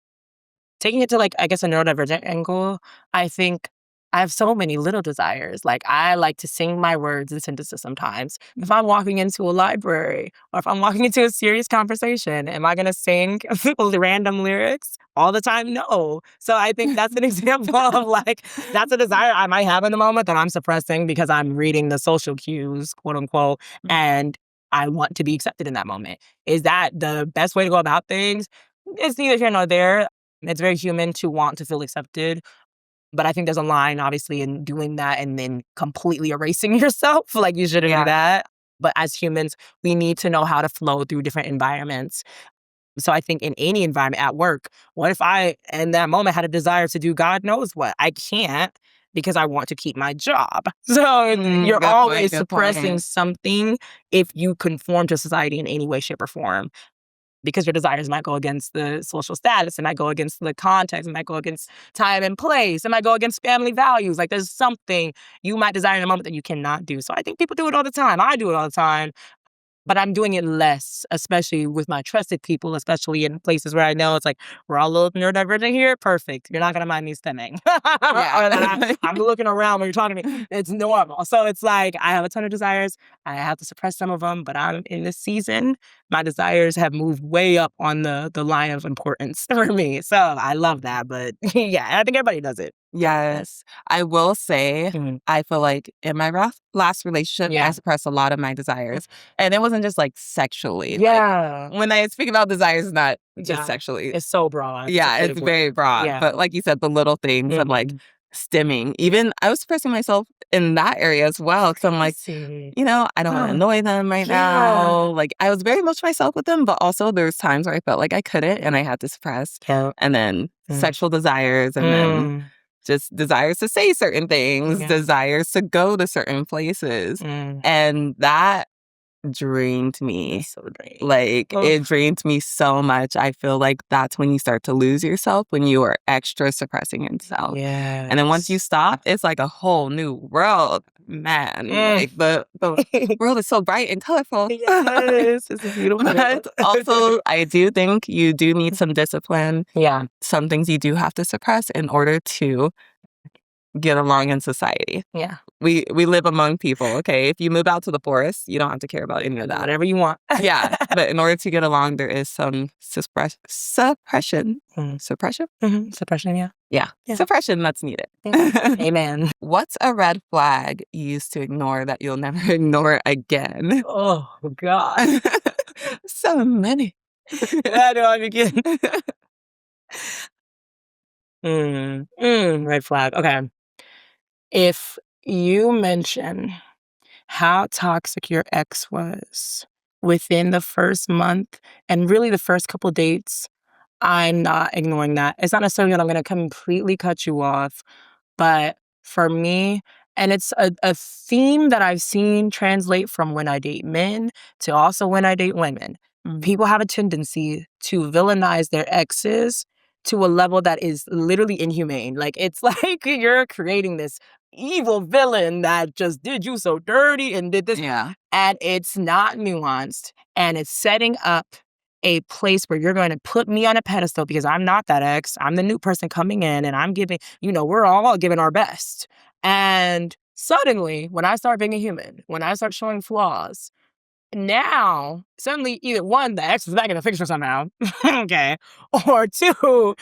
taking it to I guess a neurodivergent angle, I think I have so many little desires. Like I like to sing my words in sentences sometimes. If I'm walking into a library or if I'm walking into a serious conversation, am I going to sing random lyrics all the time? No. So I think that's an example of that's a desire I might have in the moment that I'm suppressing because I'm reading the social cues, quote unquote, and I want to be accepted in that moment. Is that the best way to go about things? It's neither here nor there. It's very human to want to feel accepted. But I think there's a line, obviously, in doing that and then completely erasing yourself. You shouldn't do that. But as humans, we need to know how to flow through different environments. So I think in any environment, at work, what if I, in that moment, had a desire to do God knows what? I can't because I want to keep my job. So you're always suppressing something if you conform to society in any way, shape, or form. Because your desires might go against the social status, it might go against the context, it might go against time and place, it might go against family values. There's something you might desire in a moment that you cannot do. So I think people do it all the time. I do it all the time. But I'm doing it less, especially with my trusted people, especially in places where I know it's we're all a little neurodivergent here. Perfect. You're not going to mind me stimming. I'm looking around when you're talking to me. It's normal. So it's I have a ton of desires. I have to suppress some of them, but I'm in this season. My desires have moved way up on the line of importance for me. So I love that. But yeah, I think everybody does it. Yes. I will say, I feel like in my last relationship, I suppressed a lot of my desires. And it wasn't just sexually. Yeah. When I speak about desires, it's not just sexually. It's so broad. Yeah, it's very broad. Yeah. But like you said, the little things of stimming. Even I was suppressing myself in that area as well. Because I'm you know, I don't want to annoy them right now. I was very much myself with them, but also there's times where I felt like I couldn't and I had to suppress. And then sexual desires and then just desires to say certain things, desires to go to certain places. And that drained me. So great. Like, Oh. it drained me so much. I feel like that's when you start to lose yourself, when you are extra suppressing yourself. Yeah. And then once you stop, it's like a whole new world. Man, like the world is so bright and colorful. Yes, it's a beautiful But world. also, I do think you do need some discipline. Yeah. Some things you do have to suppress in order to get along in society. Yeah. We live among people, okay? If you move out to the forest, you don't have to care about any of that. Whatever you want. Yeah, but in order to get along, there is some suppression. Suppression? Suppression, yeah. Yeah, suppression that's needed. Amen. What's a red flag you used to ignore that you'll never ignore again? Oh, God. So many. Where do I begin? Red flag. Okay. If you mention how toxic your ex was within the first month and really the first couple dates, I'm not ignoring that. It's not necessarily that I'm going to completely cut you off, but for me, and it's a theme that I've seen translate from when I date men to also when I date women. People have a tendency to villainize their exes to a level that is literally inhumane. Like, it's like you're creating this evil villain that just did you so dirty and did this. Yeah. And it's not nuanced. And it's setting up a place where you're going to put me on a pedestal because I'm not that ex. I'm the new person coming in and I'm giving, we're all giving our best. And suddenly, when I start being a human, when I start showing flaws, now, suddenly, either one, the ex is back in the picture somehow, okay, or two,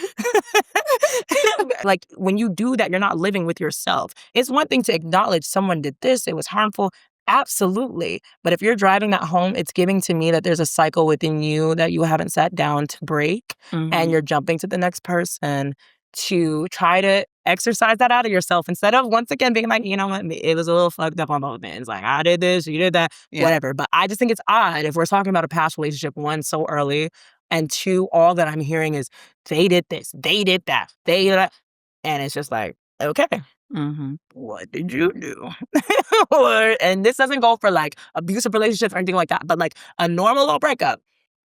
like, when you do that, you're not living with yourself. It's one thing to acknowledge someone did this, it was harmful, absolutely, but if you're driving that home, it's giving to me that there's a cycle within you that you haven't sat down to break, and you're jumping to the next person to try to exercise that out of yourself instead of once again being like, you know what, it was a little fucked up on both ends. Like, I did this, you did that, whatever. But I just think it's odd if we're talking about a past relationship, one, so early, and two, all that I'm hearing is they did this, they did that, they did that. And it's just like, okay, what did you do? And this doesn't go for like abusive relationships or anything like that, but like a normal little breakup.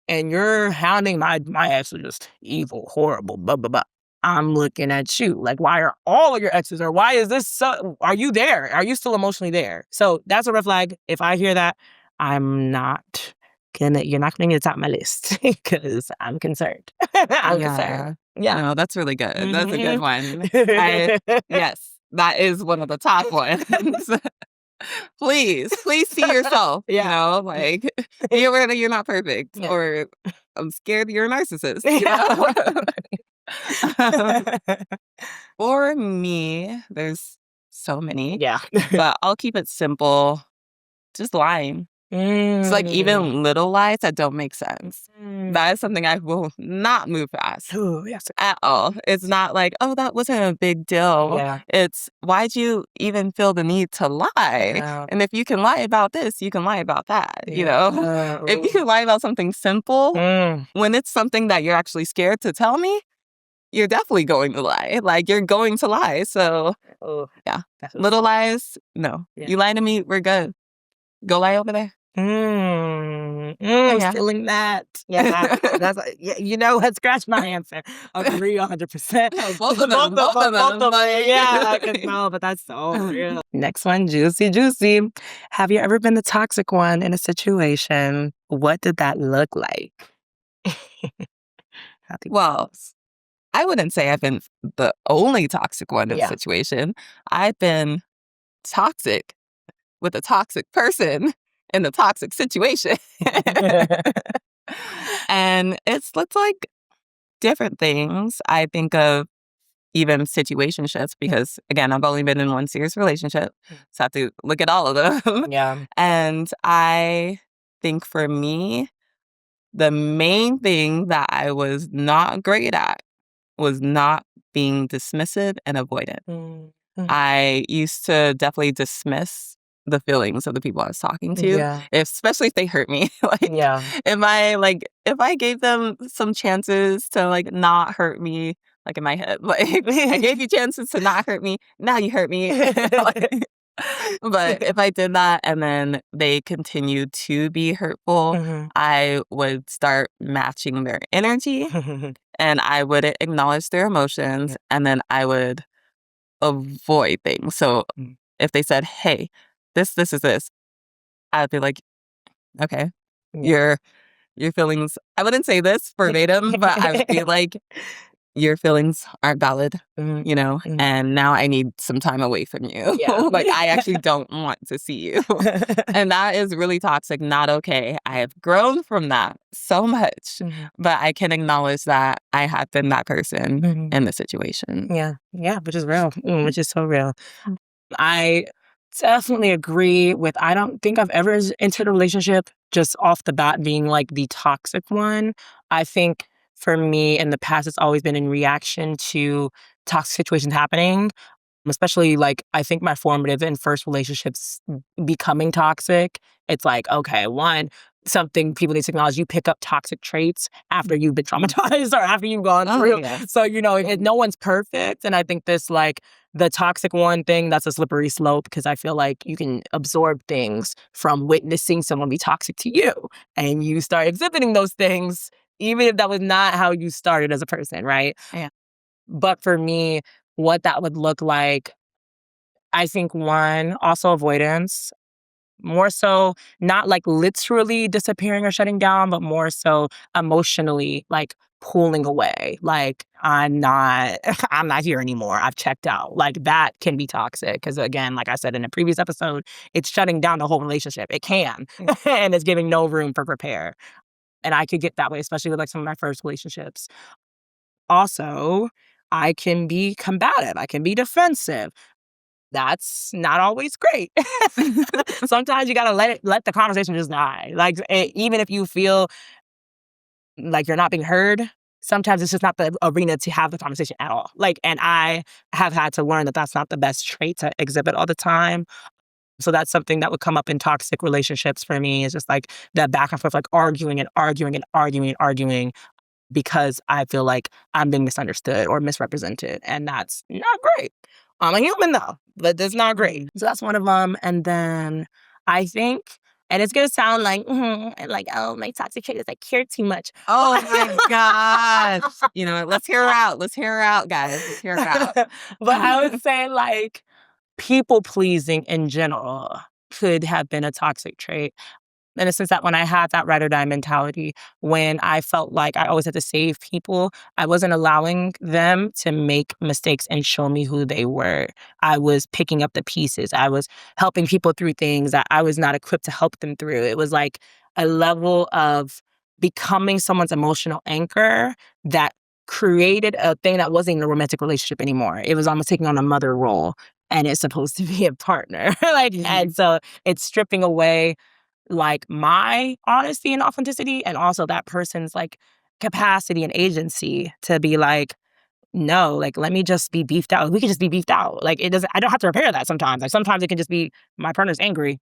And you're hounding my ex was just evil, horrible, blah, blah, blah. I'm looking at you. Like, why are all of your exes, or why is this so, are you there? Are you still emotionally there? So that's a red flag. If I hear that, you're not gonna get to the top of my list because I'm concerned. I'm concerned. Yeah. No, that's really good. That's a good one. Yes, that is one of the top ones. Please see yourself. Like, be aware that you're not perfect, or I'm scared you're a narcissist. For me, there's so many. Yeah. But I'll keep it simple. Just lying. It's like even little lies that don't make sense. That is something I will not move past at all. It's not like, oh, that wasn't a big deal. Yeah. It's, why'd you even feel the need to lie? Yeah. And if you can lie about this, you can lie about that, If you can lie about something simple, when it's something that you're actually scared to tell me, you're definitely going to lie. Like, you're going to lie. So, little lies, no. You lie to me, we're good. Go lie over there. Feeling that. Yeah. That's what, scratch my answer. Agree 100%. Both of them. Yeah. No, but that's so real. Next one, juicy. Have you ever been the toxic one in a situation? What did that look like? Well, I wouldn't say I've been the only toxic one in a situation. I've been toxic with a toxic person in a toxic situation. And it's like different things. I think of even situationships because, again, I've only been in one serious relationship. So I have to look at all of them. Yeah. And I think for me, the main thing that I was not great at was not being dismissive and avoidant. I used to definitely dismiss the feelings of the people I was talking to, especially if they hurt me. If I gave them some chances to not hurt me, in my head, I gave you chances to not hurt me. Now you hurt me. But if I did that and then they continued to be hurtful, I would start matching their energy and I wouldn't acknowledge their emotions and then I would avoid things. So if they said, "Hey, this is this," I'd be like, "Okay, your feelings." I wouldn't say this verbatim, but I would be like, "Your feelings aren't valid, and now I need some time away from you. Yeah. Like, I actually don't want to see you." And that is really toxic, not okay. I have grown from that so much, but I can acknowledge that I have been that person in the situation. Yeah, which is real, which is so real. I definitely agree with I don't think I've ever entered a relationship just off the bat being like the toxic one. I think for me in the past, it's always been in reaction to toxic situations happening, especially like I think my formative and first relationships becoming toxic. It's like, okay, one, something people need to acknowledge you pick up toxic traits after you've been traumatized or after you've gone through. So, no one's perfect. And I think this, like, the toxic one thing, that's a slippery slope because I feel like you can absorb things from witnessing someone be toxic to you and you start exhibiting those things, even if that was not how you started as a person, right? Yeah. But for me, what that would look like, I think one, also avoidance. More so, not like literally disappearing or shutting down, but more so emotionally, like pulling away. Like I'm not, I'm not here anymore. I've checked out. Like that can be toxic because again, like I said in a previous episode, it's shutting down the whole relationship. It can, and it's giving no room for repair. And I could get that way, especially with like some of my first relationships. Also, I can be combative. I can be defensive. That's not always great. Sometimes you gotta let the conversation just die. Like even if you feel like you're not being heard, sometimes it's just not the arena to have the conversation at all. Like, and I have had to learn that that's not the best trait to exhibit all the time. So that's something that would come up in toxic relationships for me is just like that back and forth, like arguing and arguing and arguing and arguing because I feel like I'm being misunderstood or misrepresented. And that's not great. I'm a human though, but that's not great. So that's one of them. And then I think, and it's going to sound like, like, oh, my toxic trait is I care too much. Oh my gosh. Let's hear her out. Let's hear her out, guys. Let's hear her out. But I would say like people pleasing in general could have been a toxic trait. In a sense that when I had that ride or die mentality, when I felt like I always had to save people, I wasn't allowing them to make mistakes and show me who they were. I was picking up the pieces. I was helping people through things that I was not equipped to help them through. It was like a level of becoming someone's emotional anchor that created a thing that wasn't even a romantic relationship anymore. It was almost taking on a mother role and it's supposed to be a partner. And so it's stripping away like my honesty and authenticity and also that person's like capacity and agency to be like, no, like let me just be beefed out. We can just be beefed out. Like I don't have to repair that sometimes. Like sometimes it can just be my partner's angry.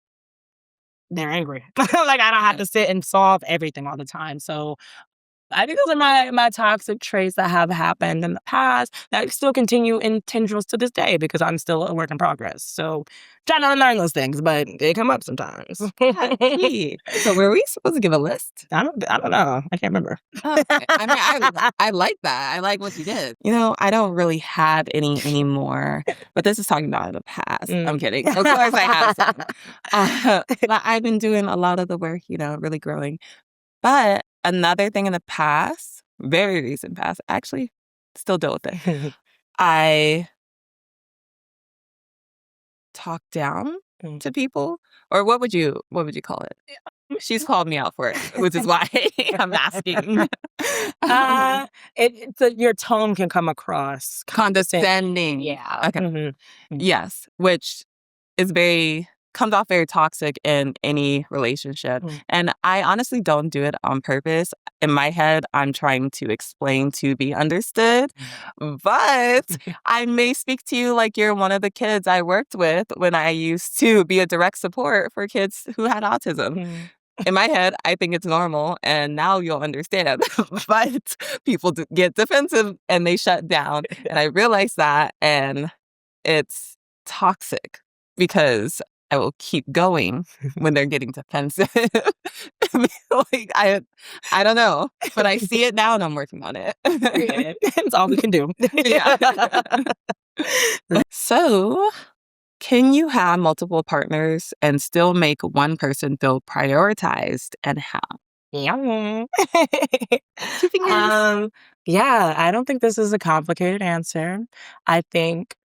They're angry. Like I don't have to sit and solve everything all the time. So I think those are my toxic traits that have happened in the past that still continue in tendrils to this day because I'm still a work in progress. So trying to unlearn those things, but they come up sometimes. So were we supposed to give a list? I don't know. I can't remember. Okay. I mean, I like that. I like what you did. I don't really have any anymore, but this is talking about the past. I'm kidding. Of course I have some. But I've been doing a lot of the work, really growing. But another thing in the past, very recent past, actually, still deal with it. I talk down to people, or what would you call it? She's called me out for it, which is why I'm asking. Your tone can come across Condescending. Yeah. Okay. Yes, which is comes off very toxic in any relationship. And I honestly don't do it on purpose. In my head, I'm trying to explain to be understood. But I may speak to you like you're one of the kids I worked with when I used to be a direct support for kids who had autism. In my head, I think it's normal, and now you'll understand. But people get defensive and they shut down. And I realize that, and it's toxic. because I will keep going when they're getting defensive. Like, I don't know, but I see it now and I'm working on it. Period. It's all we can do. Yeah. So, can you have multiple partners and still make one person feel prioritized, and how? Yeah. Two fingers. Yeah, I don't think this is a complicated answer. I think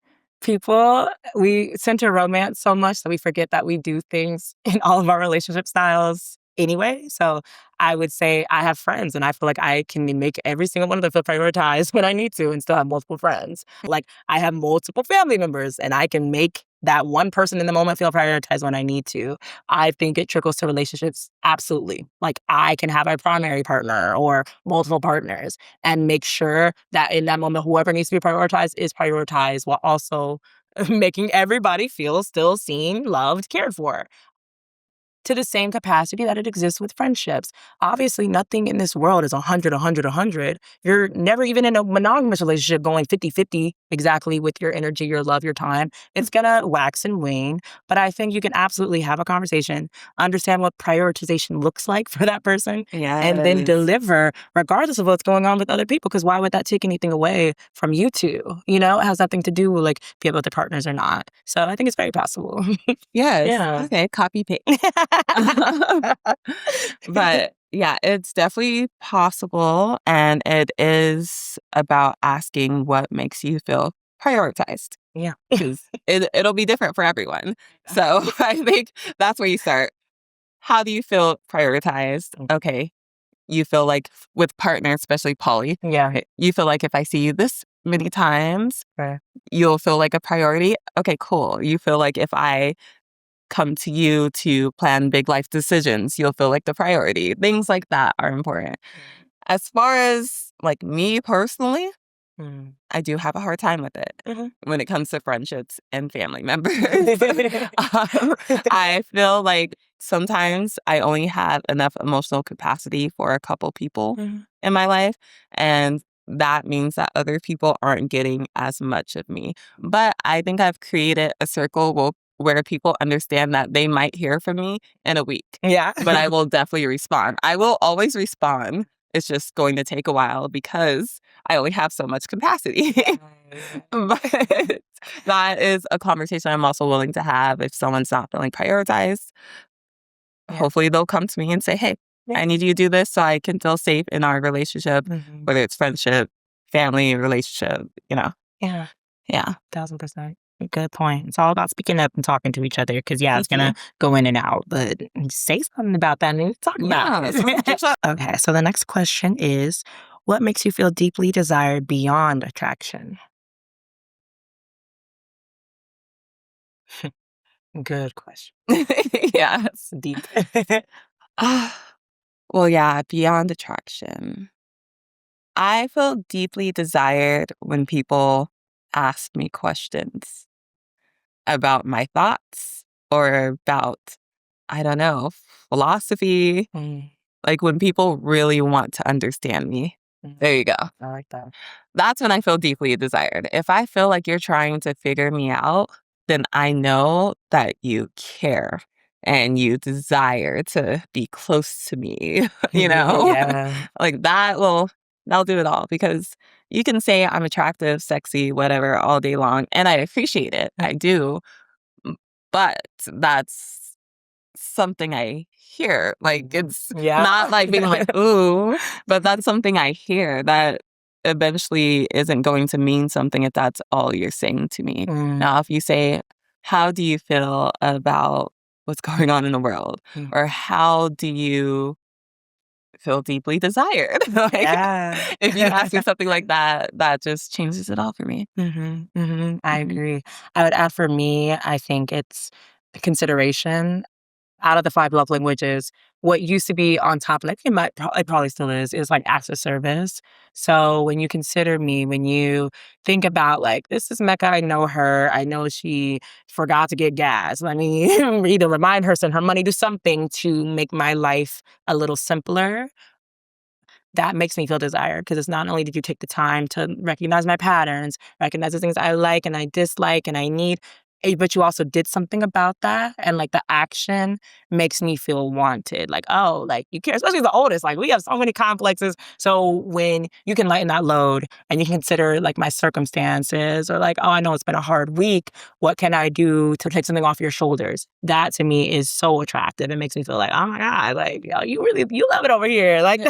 we center romance so much that we forget that we do things in all of our relationship styles anyway. So I would say I have friends and I feel like I can make every single one of them feel prioritized when I need to and still have multiple friends. Like I have multiple family members and I can make that one person in the moment feel prioritized when I need to. I think it trickles to relationships. Absolutely. Like I can have a primary partner or multiple partners and make sure that in that moment, whoever needs to be prioritized is prioritized while also making everybody feel still seen, loved, cared for to the same capacity that it exists with friendships. Obviously, nothing in this world is 100, 100, 100. You're never even in a monogamous relationship going 50-50 exactly with your energy, your love, your time. It's going to wax and wane. But I think you can absolutely have a conversation, understand what prioritization looks like for that person, and then Yes. deliver regardless of what's going on with other people. Because why would that take anything away from you two? You know, it has nothing to do with like if you have other partners or not. So I think it's very possible. Yes. Yeah. Okay. Copy paste. But yeah, it's definitely possible. And it is about asking what makes you feel prioritized Yeah. because it'll be different for everyone. So I think that's where you start. How do you feel prioritized? Okay. You feel like with partners, especially poly, Yeah. you feel like if I see you this many times, Right. you'll feel like a priority. Okay, cool. You feel like if I come to you to plan big life decisions, you'll feel like the priority. Things like that are important. As far as like me personally, Mm. I do have a hard time with it Mhm. when it comes to friendships and family members. I feel like sometimes I only have enough emotional capacity for a couple people Mhm. in my life. And that means that other people aren't getting as much of me. But I think I've created a circle where people understand that they might hear from me in a week, Yeah. but I will definitely respond. I will always respond. It's just going to take a while because I only have so much capacity. But that is a conversation I'm also willing to have if someone's not feeling prioritized. Yeah. Hopefully, they'll come to me and say, hey, Yeah. I need you to do this so I can feel safe in our relationship, Mhm. whether it's friendship, family, relationship, Yeah. Yeah. 1000%. Good point. It's all about speaking up and talking to each other because, yeah, it's going Mhm. to go in and out, but say something about that and talk about Yeah. it. Okay. So the next question is what makes you feel deeply desired beyond attraction? Good question. Yes. Deep. Well, yeah, beyond attraction. I feel deeply desired when people ask me questions about my thoughts or about, I don't know, philosophy. Mm, Like when people really want to understand me. There you go. I like that. That's when I feel deeply desired. If I feel like you're trying to figure me out, then I know that you care and you desire to be close to me, you know? Yeah. Like that'll do it all because you can say I'm attractive, sexy, whatever all day long, and I appreciate it. I do. m- But that's something I hear. Like it's Yeah. not like being like, ooh, but that's something I hear that eventually isn't going to mean something if that's all you're saying to me. Mm, Now, if you say, how do you feel about what's going on in the world? mm. Or how do you feel deeply desired? Like, Yeah. if you ask me something like that, that just changes it all for me. I Mhm. agree. I would add for me, I think it's the consideration out of the 5 love languages, what used to be on top, like it probably still is like acts of service. So when you consider me, when you think about like, this is Mecca, I know her, I know she forgot to get gas. Let me either remind her, send her money, do something to make my life a little simpler. That makes me feel desired because it's not only did you take the time to recognize my patterns, recognize the things I like and I dislike and I need, but you also did something about that, and like the action makes me feel wanted. Like, oh, like you care, especially the oldest. Like we have so many complexes. So when you can lighten that load and you consider like my circumstances, or like, oh, I know it's been a hard week. What can I do to take something off your shoulders? That to me is so attractive. It makes me feel like, oh my God, like yo, you love it over here. Like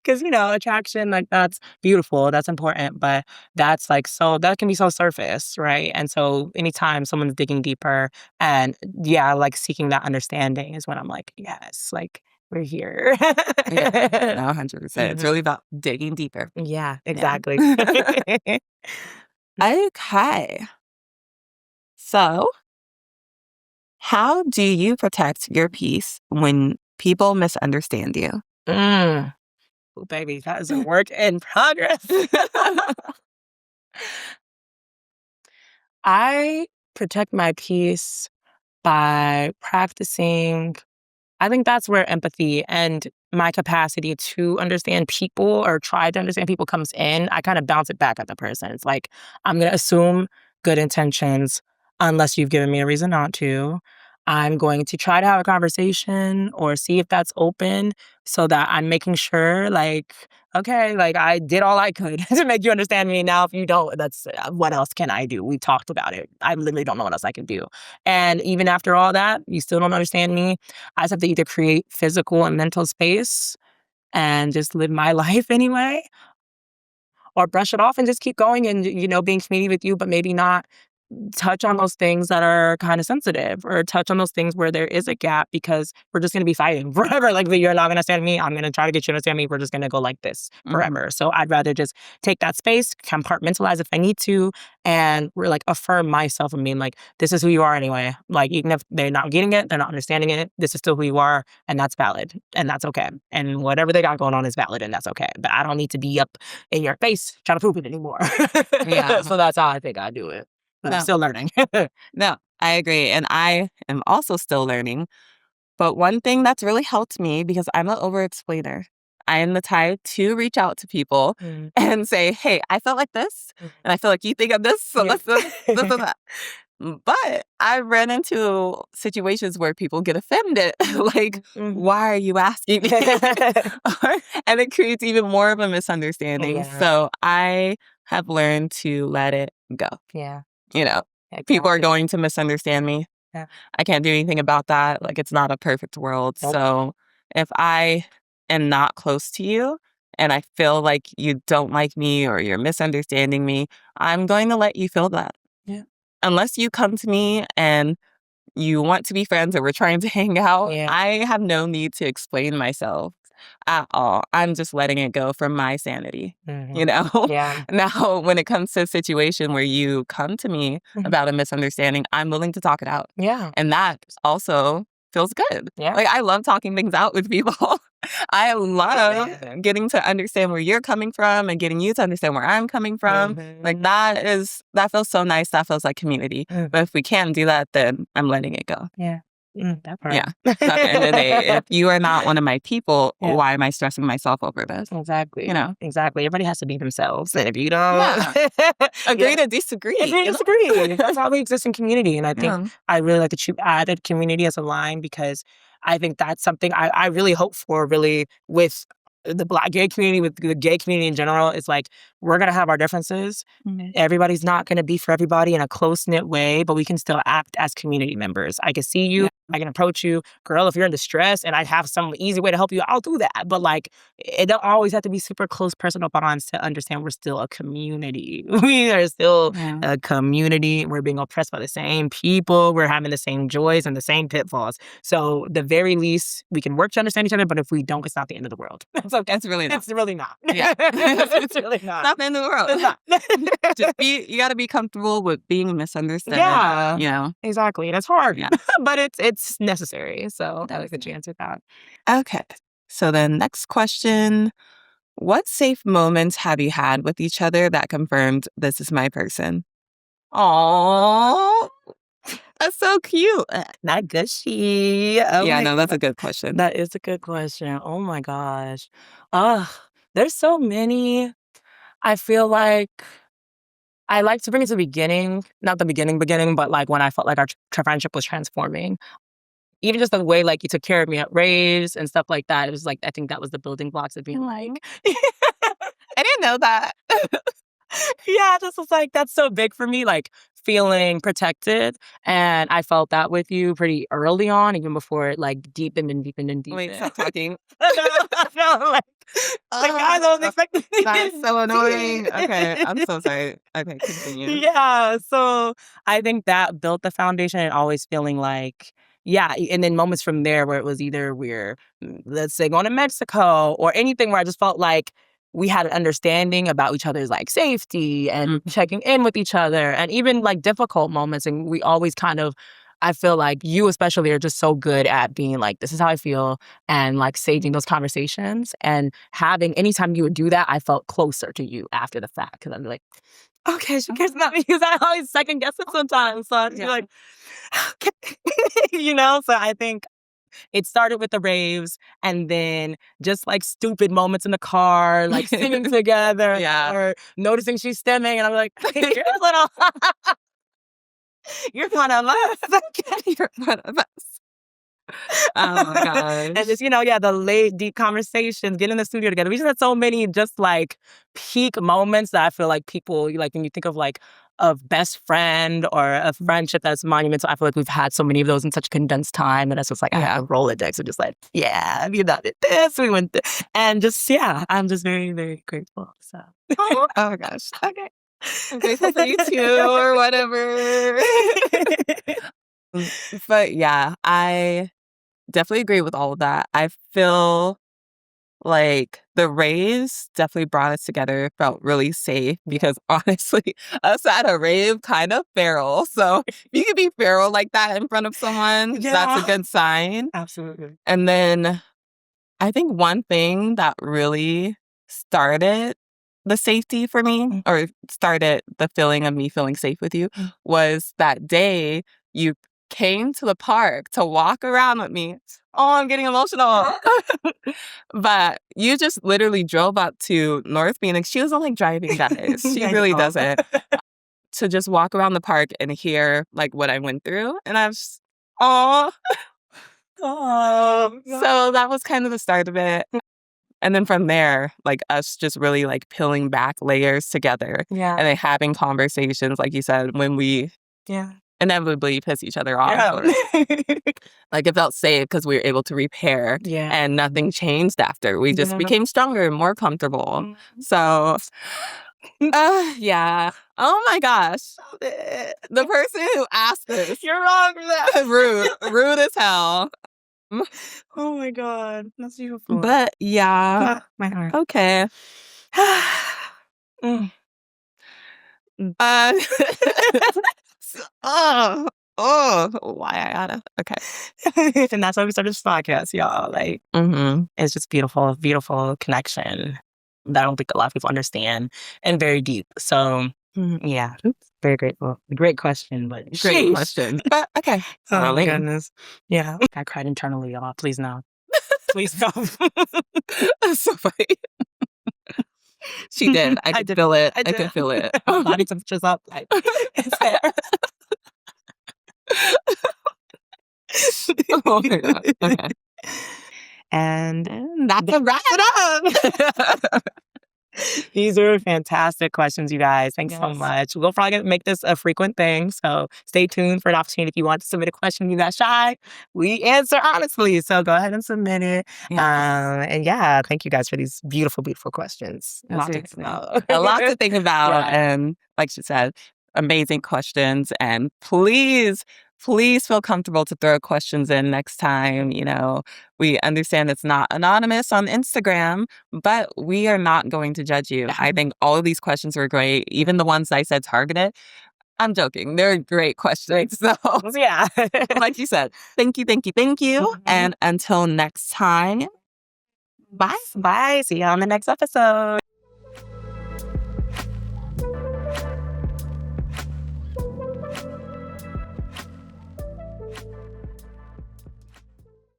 because attraction, like that's beautiful, that's important, but that's like so that can be so surface, right? And so anytime someone's digging deeper and yeah, like seeking that understanding is when I'm like, yes, like we're here. Yeah, no, 100%. It's Mhm. really about digging deeper. Yeah, Yeah. exactly. Okay. So, how do you protect your peace when people misunderstand you? Mm. Ooh, baby, that is a work in progress. I protect my peace by practicing. I think that's where empathy and my capacity to understand people or try to understand people comes in. I kind of bounce it back at the person. It's like, I'm going to assume good intentions unless you've given me a reason not to. I'm going to try to have a conversation or see if that's open so that I'm making sure, like, okay, like I did all I could to make you understand me. Now, if you don't, that's what else can I do? We talked about it. I literally don't know what else I can do. And even after all that, you still don't understand me. I just have to either create physical and mental space and just live my life anyway, or brush it off and just keep going and, being community with you, but maybe not touch on those things that are kind of sensitive or touch on those things where there is a gap because we're just going to be fighting forever. Like, you're not going to understand me. I'm going to try to get you to understand me. We're just going to go like this Mhm. forever. So I'd rather just take that space, compartmentalize if I need to, and like affirm myself and being like, this is who you are anyway. Like, even if they're not getting it, they're not understanding it, this is still who you are. And that's valid. And that's okay. And whatever they got going on is valid. And that's okay. But I don't need to be up in your face trying to prove it anymore. Yeah. So that's how I think I do it. But I'm No, still learning. no, I agree. And I am also still learning. But one thing that's really helped me because I'm an over explainer. I am the type to reach out to people Mm, and say, hey, I felt like this, mm. and I feel like you think of this. So Yeah. this and that. But I ran into situations where people get offended. Like, Mhm. why are you asking me? And it creates even more of a misunderstanding. Yeah, So I have learned to let it go. yeah, You know, people are exactly. going to misunderstand me. Yeah. I can't do anything about that. Like, it's not a perfect world. Nope. So if I am not close to you and I feel like you don't like me or you're misunderstanding me, I'm going to let you feel that. Yeah. Unless you come to me and you want to be friends or we're trying to hang out, Yeah. I have no need to explain myself at all. I'm just letting it go for my sanity. You Mhm. know? Yeah. Now, when it comes to a situation where you come to me Mhm. about a misunderstanding, I'm willing to talk it out. Yeah. And that also feels good. Yeah. Like, I love talking things out with people. I love Yeah. getting to understand where you're coming from and getting you to understand where I'm coming from. Like, Mhm. that feels so nice. That feels like community. Mm. But if we can't do that, then I'm letting it go. Yeah. That part. Yeah. So at the end of the day, if you are not one of my people, Yeah. why am I stressing myself over this? You Exactly. know? Exactly. Everybody has to be themselves. And if you don't, Yeah. yeah, Agree to disagree. agree to You disagree. know? That's how we exist in community. And I think Yeah. I really like that you added community as a line because I think that's something I really hope for really with the Black gay community, with the gay community in general. It's like we're gonna have our differences. Mhm. Everybody's not gonna be for everybody in a close-knit way, but we can still act as community members. I can see you, Yeah. I can approach you, girl, if you're in distress and I have some easy way to help you, I'll do that. But like it don't always have to be super close personal bonds to understand we're still a community. We are still Yeah. a community. We're being oppressed by the same people. We're having the same joys and the same pitfalls. So the very least, we can work to understand each other. But if we don't, it's not the end of the world. It's okay. It's really not. It's really not. Yeah. It's really It's not. not the end of the world. It's not. You gotta be comfortable with being misunderstood, Yeah, you know? exactly. And it's hard, Yeah. but it's necessary. So I like that you answered that. Okay. So then next question. What safe moments have you had with each other that confirmed this is my person? Oh, that's so cute. Not gushy. Oh Yeah, my no, that's god. a good question. That is a good question. Oh my gosh. Ugh, there's so many. I feel like I like to bring it to the beginning, not the beginning, but like when I felt like our friendship was transforming. Even just the way like you took care of me at raves and stuff like that. It was like, I think that was the building blocks of being like, I didn't know that. yeah, just was like, that's so big for me, like feeling protected. And I felt that with you pretty early on, even before it like deepened and deepened and deepened. Wait, stop talking. No, like I don't expect That's so annoying. Okay, I'm so sorry. Okay, continue. Yeah, so I think that built the foundation and always feeling like, yeah, and then moments from there where it was either we're, let's say, going to Mexico or anything where I just felt like we had an understanding about each other's like safety and checking in with each other and even like difficult moments. And we always kind of, I feel like you especially are just so good at being like, this is how I feel and like saving those conversations and having, anytime you would do that, I felt closer to you after the fact. Cause I'm like, okay, she cares about me because I always second guess it sometimes. So I'd be like, okay. So I think it started with the raves and then just like stupid moments in the car, like singing together or noticing she's stimming. And I'm like, you're a little, you're one of us. You're one of us. Oh my gosh. And just, the late, deep conversations, getting in the studio together. We just had so many just like peak moments that I feel like people, like when you think of like a best friend or a friendship that's monumental, I feel like we've had so many of those in such condensed time. And it's just like, I have a Rolodex of just like, yeah, we did this, we went this. And just, I'm just very, very grateful. So. Oh my gosh. Okay. I'm grateful for you too, or whatever. But yeah, I definitely agree with all of that. I feel like the raves definitely brought us together, felt really safe because honestly, us at a rave kind of feral. So if you can be feral like that in front of someone, that's a good sign. Absolutely. And then I think one thing that really started the safety for me or started the feeling of me feeling safe with you was that day you came to the park to walk around with me. Oh, I'm getting emotional. But you just literally drove up to North Phoenix. She doesn't like driving, guys. She really doesn't. To just walk around the park and hear like what I went through. And I was, oh. So that was kind of the start of it. And then from there, like us just really like peeling back layers together. And then having conversations, like you said, when we inevitably piss each other off. Or, like it felt safe because we were able to repair and nothing changed after. We just became stronger and more comfortable. So, yeah. Oh my gosh. The person who asked this. You're wrong for that. Rude as hell. Oh my God. That's beautiful. But yeah. My heart. Okay. Why I gotta? Okay. And that's why we started this podcast, y'all. Like, it's just beautiful, beautiful connection that I don't think a lot of people understand and very deep. So, yeah, very grateful. Great question, but great question. But okay. Oh my goodness. Yeah. I cried internally, y'all. Please no. Please no. That's so funny. She did. I could feel it. I could feel it. Body temperature's up. Like, it's there. Oh my God. Okay. And that's a wrap it up. These are fantastic questions, you guys. Thanks so much. We'll probably make this a frequent thing. So stay tuned for an opportunity. If you want to submit a question, you're not shy. We answer honestly. So go ahead and submit it. And thank you guys for these beautiful, beautiful questions. A lot to think about. And like she said, amazing questions. And please feel comfortable to throw questions in next time. We understand it's not anonymous on Instagram, but we are not going to judge you. I think all of these questions were great. Even the ones I said targeted. I'm joking. They're great questions. So, like you said, thank you. And until next time, bye. Bye. See you on the next episode.